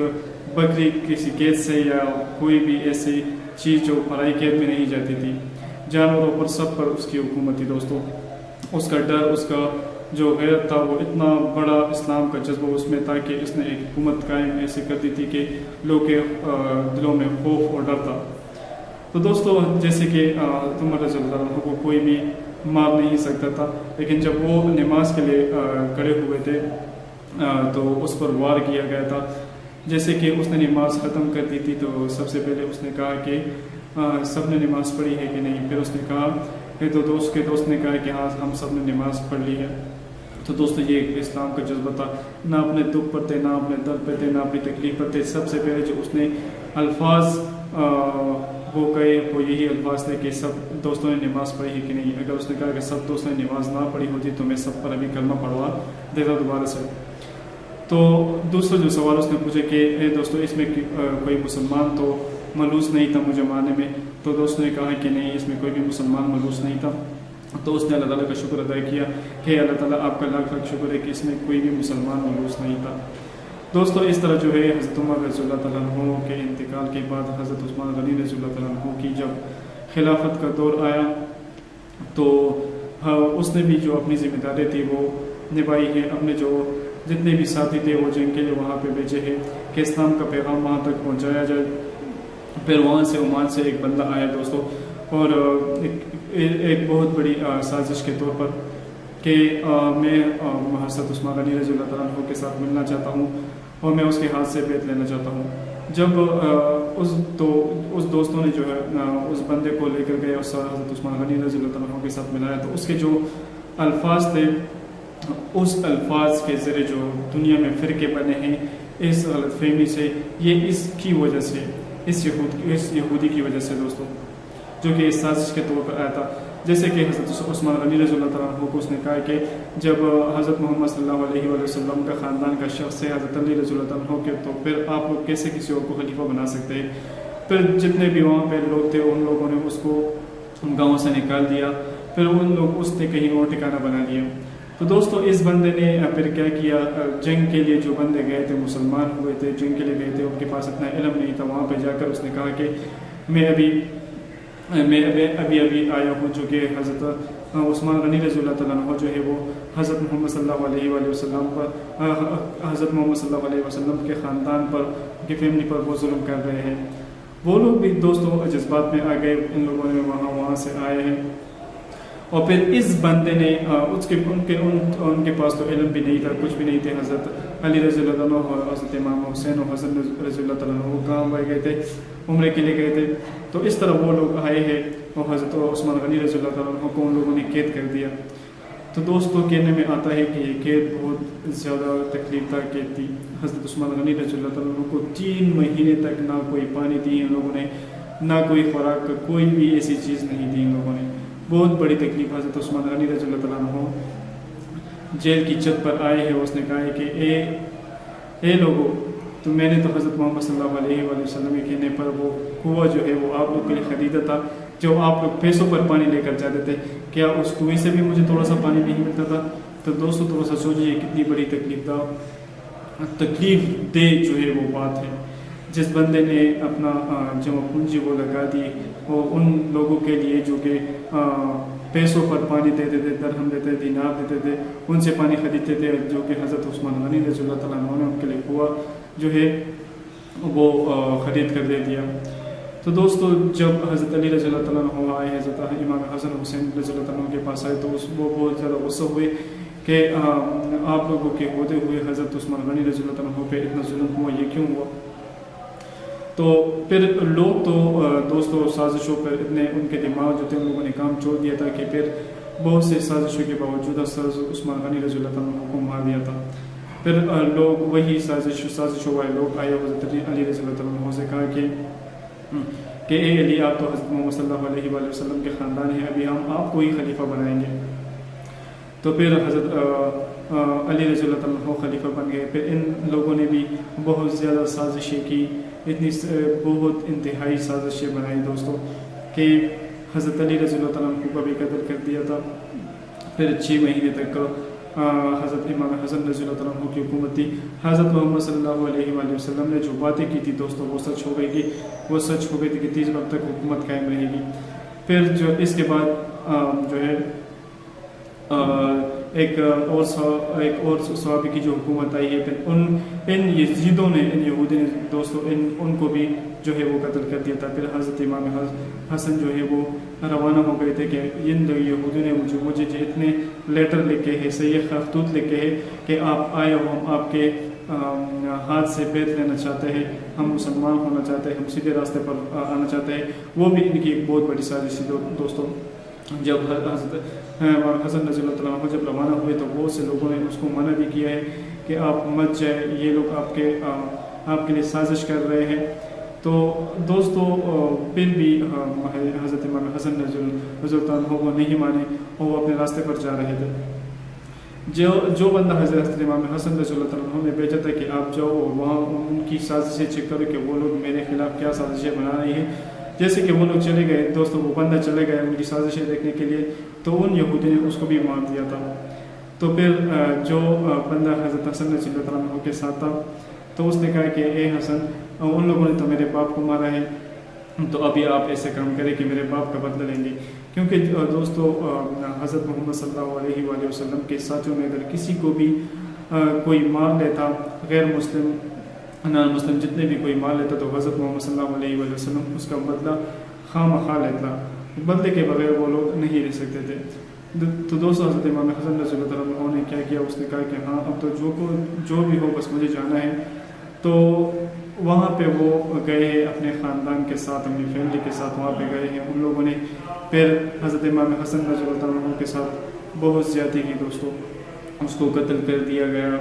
بکری کسی قید سے یا کوئی بھی ایسی چیز جو پرائی قید میں نہیں جاتی تھی، جانوروں پر سب پر اس کی حکومت تھی دوستو. اس کا ڈر، اس کا جو غیرت تھا وہ اتنا بڑا اسلام کا جذبہ اس میں تھا کہ اس نے ایک حکومت قائم ایسے کر دی تھی کہ لوگ کے دلوں میں خوف اور ڈر تھا. تو دوستو جیسے کہ عمر رضی اللہ عنہ کو کوئی بھی مار نہیں سکتا تھا، لیکن جب وہ نماز کے لیے کھڑے ہوئے تھے تو اس پر وار کیا گیا تھا. جیسے کہ اس نے نماز ختم کر دی تھی تو سب سے پہلے اس نے کہا کہ سب نے نماز پڑھی ہے کہ نہیں. پھر اس نے کہا کہ تو دوست نے کہا کہ ہاں ہم سب نے نماز پڑھ لی ہے. تو دوستو یہ ایک اسلام کا جذبہ تھا، نہ اپنے دکھ پر تھے، نہ اپنے درد پہ تھے، نہ اپنی تکلیف پر تھے. سب سے پہلے جو اس نے الفاظ وہ کہے وہ یہی الفاظ تھے کہ سب دوستوں نے نماز پڑھی ہے کہ نہیں. اگر اس نے کہا کہ سب دوستوں نے نماز نہ پڑھی ہوتی تو میں سب پر ابھی کلمہ پڑھوا دیتا دوبارہ سے. تو دوسرا جو سوال اس نے پوچھا کہ اے دوستو اس میں کوئی مسلمان تو ملوث نہیں تھا مجھے مارنے میں. تو دوستوں نے کہا کہ نہیں، اس میں کوئی بھی مسلمان ملوث نہیں تھا. تو اس نے اللہ تعالیٰ کا شکر ادا کیا کہ اللہ تعالیٰ آپ کا لاکھ لاکھ شکر ہے کہ اس میں کوئی بھی مسلمان ملوث نہیں تھا. دوستو اس طرح جو ہے حضرت عمر رضی اللہ تعالیٰ عنہ کے انتقال کے بعد حضرت عثمان غنی رضی اللہ تعالیٰ عنہ کی جب خلافت کا دور آیا تو اس نے بھی جو اپنی ذمہ داری تھی وہ نبھائی ہے. اپنے جو جتنے بھی ساتھی تھے وہ جنگ کے لیے وہاں پہ بھیجے ہیں کہ اسلام کا پیغام وہاں تک پہنچایا جائے. پھر وہاں سے عمان سے ایک بندہ آیا دوستو اور ایک بہت بڑی سازش کے طور پر کہ میں حضرت عثمان غنی رضی اللہ تعالیٰ عنہ کے ساتھ ملنا چاہتا ہوں اور میں اس کے ہاتھ سے بیعت لینا چاہتا ہوں. جب اس دوستوں نے جو ہے اس بندے کو لے کر گئے اور حضرت عثمان غنی رضی اللہ تعالیٰ عنہ کے ساتھ ملایا تو اس کے جو الفاظ تھے اس الفاظ کے ذریعے جو دنیا میں فرقے بنے ہیں اس غلط فہمی سے، یہ اس کی وجہ سے اس یہودی کی وجہ سے دوستو جو کہ اس سازش کے طور پر آیا تھا. جیسے کہ حضرت عثمان غنی رضی اللہ تعالیٰ عنہ کو اس نے کہا کہ جب حضرت محمد صلی اللہ علیہ وآلہ وسلم کا خاندان کا شخص ہے حضرت علی رضی اللہ تعالیٰ عنہ کے، تو پھر آپ لوگ کیسے کسی اور کو خلیفہ بنا سکتے ہیں. پھر جتنے بھی وہاں پہ لوگ تھے ان لوگوں نے اس کو گاؤں سے نکال دیا. پھر اس نے کہیں اور ٹھکانہ بنا دیا. تو دوستو اس بندے نے پھر کیا کیا، جنگ کے لیے جو بندے گئے تھے مسلمان ہوئے تھے جنگ کے لیے گئے تھے ان کے پاس اتنا علم نہیں تھا، وہاں پہ جا کر اس نے کہا کہ میں ابھی آیا ہوں جو کہ حضرت عثمان غنی رضی اللہ تعالیٰ عنہ جو ہے وہ حضرت محمد صلی اللہ علیہ وآلہ وسلم پر حضرت محمد صلی اللہ علیہ وسلم کے خاندان پر ان کی فیملی پر وہ ظلم کر رہے ہیں. وہ لوگ بھی دوستوں جذبات میں آ گئے، ان لوگوں نے وہاں سے آئے ہیں. اور پھر اس بندے نے ان کے پاس تو علم بھی نہیں تھا، کچھ بھی نہیں تھے. حضرت علی رضی اللہ عنہ اور حضرت امام حسین اور حضرت رضی اللہ تعالیٰ عنہ وہ کام بھائی گئے تھے، عمرے کے لیے گئے تھے. تو اس طرح وہ لوگ آئے ہیں اور حضرت عثمان غنی رضی اللہ تعالیٰ عنہ کو ان لوگوں نے قید کر دیا. تو دوستوں کہنے میں آتا ہے کہ یہ قید بہت زیادہ تکلیف دہ قید تھی. حضرت عثمان غنی رضی اللہ تعالیٰ عنہ کو 3 مہینے تک نہ کوئی پانی دی ان لوگوں نے، نہ کوئی خوراک، کوئی بھی ایسی چیز نہیں دی ان لوگوں نے. بہت بڑی تکلیف. حضرت عثمان غنی رضی اللہ تعالیٰ عنہ جیل کی چھت پر آئے ہیں. اس نے کہا ہے کہ اے لوگوں، تو میں نے تو حضرت محمد صلی اللہ علیہ وآلہ وسلم کے کہنے پر وہ کنواں جو ہے وہ آپ لوگ کے لیے خریدا تھا جو آپ لوگ پیسوں پر پانی لے کر جاتے تھے، کیا اس کنویں سے بھی مجھے تھوڑا سا پانی نہیں ملتا تھا؟ تو دوستو تھوڑا سا سوچیے کتنی بڑی تکلیف دہ جو ہے وہ بات ہے. جس بندے نے اپنا جمع پونجی وہ لگا دی وہ ان لوگوں کے لیے جو کہ پیسوں پر پانی دیتے تھے، درہم دیتے تھے، دینار دیتے تھے، ان سے پانی خریدتے تھے، جو کہ حضرت عثمان غنی رضی اللہ تعالیٰ عنہ نے ان کے لیے کنواں جو ہے وہ خرید کر دے دیا. تو دوستو جب حضرت علی رضی اللہ تعالیٰ عنہ آئے، حضرت امام حسن حسین رضی اللہ تعالیٰ عنہ کے پاس آئے تو وہ بہت زیادہ غصہ ہوئے کہ آپ لوگوں کے ہوتے ہوئے حضرت عثمان غنی رضی اللہ عنہ پہ اتنا ظلم ہوا، یہ کیوں ہوا؟ تو پھر لوگ تو دوستوں سازشوں پر اتنے ان کے دماغ جو تھے ان لوگوں نے کام چھوڑ دیا تھا کہ پھر بہت سے سازشوں کے باوجود حضرت عثمان غنی رضی اللہ عنہ کو مار دیا تھا۔ پھر لوگ وہی سازشوں والے لوگ آئے حضرت علی رضی اللہ عنہ سے کہا کہ اے علی، آپ تو حضرت محمد صلی اللہ علیہ وآلہ وسلم کے خاندان ہیں، ابھی ہم آپ کو ہی خلیفہ بنائیں گے۔ تو پھر حضرت علی رضی اللہ عنہ خلیفہ بن گئے۔ پھر ان لوگوں نے بھی بہت زیادہ سازشیں کی، اتنی بہت انتہائی سازشیں بنائی دوستوں کہ حضرت علی رضی اللہ عنہ کو بھی قتل کر دیا تھا۔ پھر 6 مہینے تک حضرت امام حسن رضی اللہ عنہ کی حکومت تھی۔ حضرت محمد صلی اللہ علیہ وآلہ وسلم نے جو باتیں کی تھی دوستوں وہ سچ ہو گئی تھی، وہ سچ ہو گئی تھی کہ 30 وقت تک حکومت قائم رہے گی۔ پھر جو اس کے بعد جو ہے ایک اور صحابی کی جو حکومت آئی ہے، پھر ان یزیدوں نے، ان یہودی نے دوستوں ان کو بھی جو ہے وہ قتل کر دیا تھا۔ پھر حضرت امام حسن جو ہے وہ روانہ ہو گئے تھے کہ ان یہودیوں نے مجھے اتنے لیٹر لکھے ہیں، صحیح خطوط لکھے ہیں کہ آپ آئے ہو، ہم آپ کے ہاتھ سے بیعت لینا چاہتے ہیں، ہم مسلمان ہونا چاہتے ہیں، ہم سیدھے راستے پر آنا چاہتے ہیں۔ وہ بھی ان کی ایک بہت بڑی سازش تھی دوستوں۔ جب حضرت حسن رضی اللہ عنہ جب روانہ ہوئے تو بہت سے لوگوں نے اس کو منع بھی کیا ہے کہ آپ مت جائیں، یہ لوگ آپ کے لیے سازش کر رہے ہیں۔ تو دوستو پھر بھی حضرت امام حسن رضی اللہ عنہ وہ نہیں مانے اور وہ اپنے راستے پر جا رہے تھے۔ جو بندہ حضرت امام حسن رضی اللہ عنہ نے بھیجا تھا کہ آپ جاؤ اور وہاں ان کی سازشیں چیک کرو کہ وہ لوگ میرے خلاف کیا سازشیں بنا رہی ہیں۔ جیسے کہ وہ لوگ چلے گئے دوستوں، وہ بندہ چلے گئے ان کی سازشیں دیکھنے کے لیے، تو ان یہودی نے اس کو بھی مار دیا تھا۔ تو پھر جو بندہ حضرت حسن رضی اللہ عنہ کے ساتھ تھا تو اس نے کہا کہ اے حسن، ان لوگوں نے تو میرے باپ کو مارا ہے، تو ابھی آپ ایسے کام کریں کہ میرے باپ کا بدلہ لیں گے۔ کیونکہ دوستو حضرت محمد صلی اللہ علیہ وآلہ وسلم کے ساتھیوں میں اگر کسی کو بھی کوئی مار لیتا، غیر مسلم نان مسلم جتنے بھی کوئی مار لیتا، تو حضرت محمد صلی اللہ علیہ وآلہ وسلم اس کا بدلہ خواہ لیتا، بدلے کے بغیر وہ لوگ نہیں رہ سکتے تھے۔ تو دوستو حضرت امام حسن رضی اللہ عنہ نے کیا کیا، اس نے کہا کہ ہاں اب تو جو بھی ہو بس مجھے جانا ہے۔ تو وہاں پہ وہ گئے ہیں اپنے خاندان کے ساتھ، اپنی فیملی کے ساتھ وہاں پہ گئے ہیں۔ ان لوگوں نے پھر حضرت امام حسن رضی اللہ عنہ کے ساتھ بہت زیادتی کی دوستوں، اس کو قتل کر دیا گیا،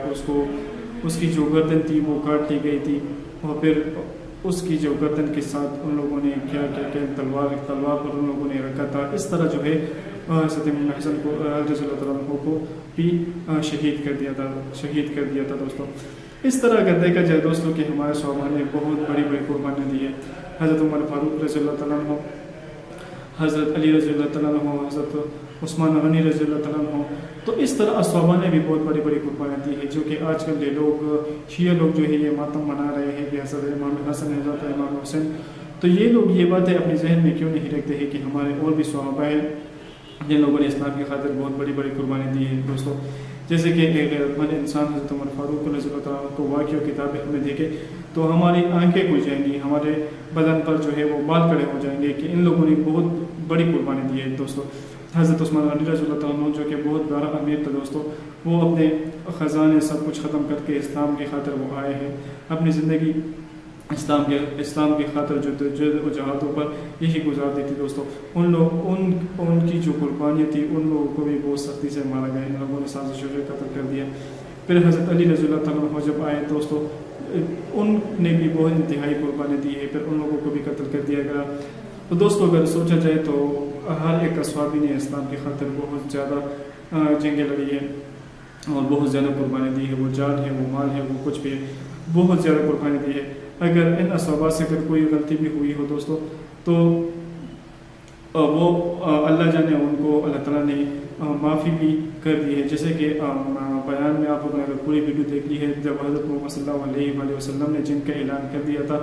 اس کی جو گردن تھی وہ کاٹ لی گئی تھی، اور پھر اس کی جو گردن کے ساتھ ان لوگوں نے کیا تلوار پر ان لوگوں نے رکھا تھا۔ اس طرح جو ہے حضرت امام حسن کو رضی اللہ عنہ کو بھی شہید کر دیا تھا دوستوں۔ اس طرح اگر دیکھا جائے دوستوں کہ ہمارے صحابہ نے بہت بڑی قربانیاں دی ہے۔ حضرت عمر فاروق رضی اللہ عنہ، حضرت علی رضی اللہ عنہ، حضرت عثمان غنی رضی اللہ عنہ، تو اس طرح صحابہ نے بھی بہت بڑی قربانیاں دی ہے، جو کہ آج کل یہ لوگ شیعہ لوگ جو ہے یہ ماتم منا رہے ہیں کہ حضرت امام حسن، حضرت امام حسین، تو یہ لوگ یہ باتیں اپنے ذہن میں کیوں نہیں رکھتے ہیں کہ ہمارے اور بھی صحابہ ہیں جن لوگوں نے اسلام کی خاطر بہت بڑی قربانی دی ہے دوستوں۔ جیسے کہ ایک غیرت مند انسان حضرت عمر فاروق رضی اللہ عنہ کو واقعہ کتابیں ہمیں دیکھے تو ہماری آنکھیں کھل جائیں گی، ہمارے بدن پر جو ہے وہ بال کڑے ہو جائیں گے کہ ان لوگوں نے بہت بڑی قربانی دی ہے دوستوں۔ حضرت عثمان غنی رضی اللہ عنہ جو کہ بہت بڑا امیر تھا دوستوں، وہ اپنے خزانے سب کچھ ختم کر کے اسلام کی خاطر وہ آئے ہیں، اپنی زندگی اسلام کی خاطر جو جہادوں پر یہی گزار دی تھی دوستوں۔ ان کی جو قربانی تھی ان لوگوں کو بھی بہت سختی سے مارا گیا، ان لوگوں نے سازشوں سے قتل کر دیا۔ پھر حضرت علی رضی اللہ عنہ جب آئے دوستوں، ان نے بھی بہت انتہائی قربانی دی ہے، پھر ان لوگوں کو بھی قتل کر دیا گیا۔ تو دوستوں اگر سوچا جائے تو ہر ایک صحابی نے اسلام کی خاطر بہت زیادہ جنگیں لڑی ہیں اور بہت زیادہ قربانی دی ہے، وہ جان ہے، وہ مال ہے، وہ کچھ بھی ہے، بہت زیادہ قربانی دی ہے۔ اگر ان صحابہ سے اگر کوئی غلطی بھی ہوئی ہو دوستوں تو وہ اللہ جانے ان کو اللہ تعالیٰ نے معافی بھی کر دی ہے۔ جیسے کہ بیان میں آپ لوگوں نے اگر پوری ویڈیو دیکھ لی ہے، جب حضرت محمد صلی اللہ علیہ وآلہ وسلم نے جنگ کا اعلان کر دیا تھا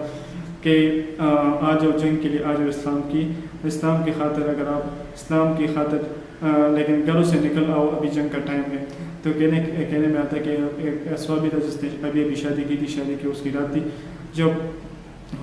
کہ آ جاؤ جنگ کے لیے، آ جاؤ اسلام کی خاطر، اگر آپ اسلام کی خاطر لیکن گھروں سے نکل آؤ، ابھی جنگ کا ٹائم ہے۔ تو کہنے میں آتا ہے کہ ایک صحابی تھا جس نے ابھی شادی کی تھی، شادی کی اس کی رات تھی، جب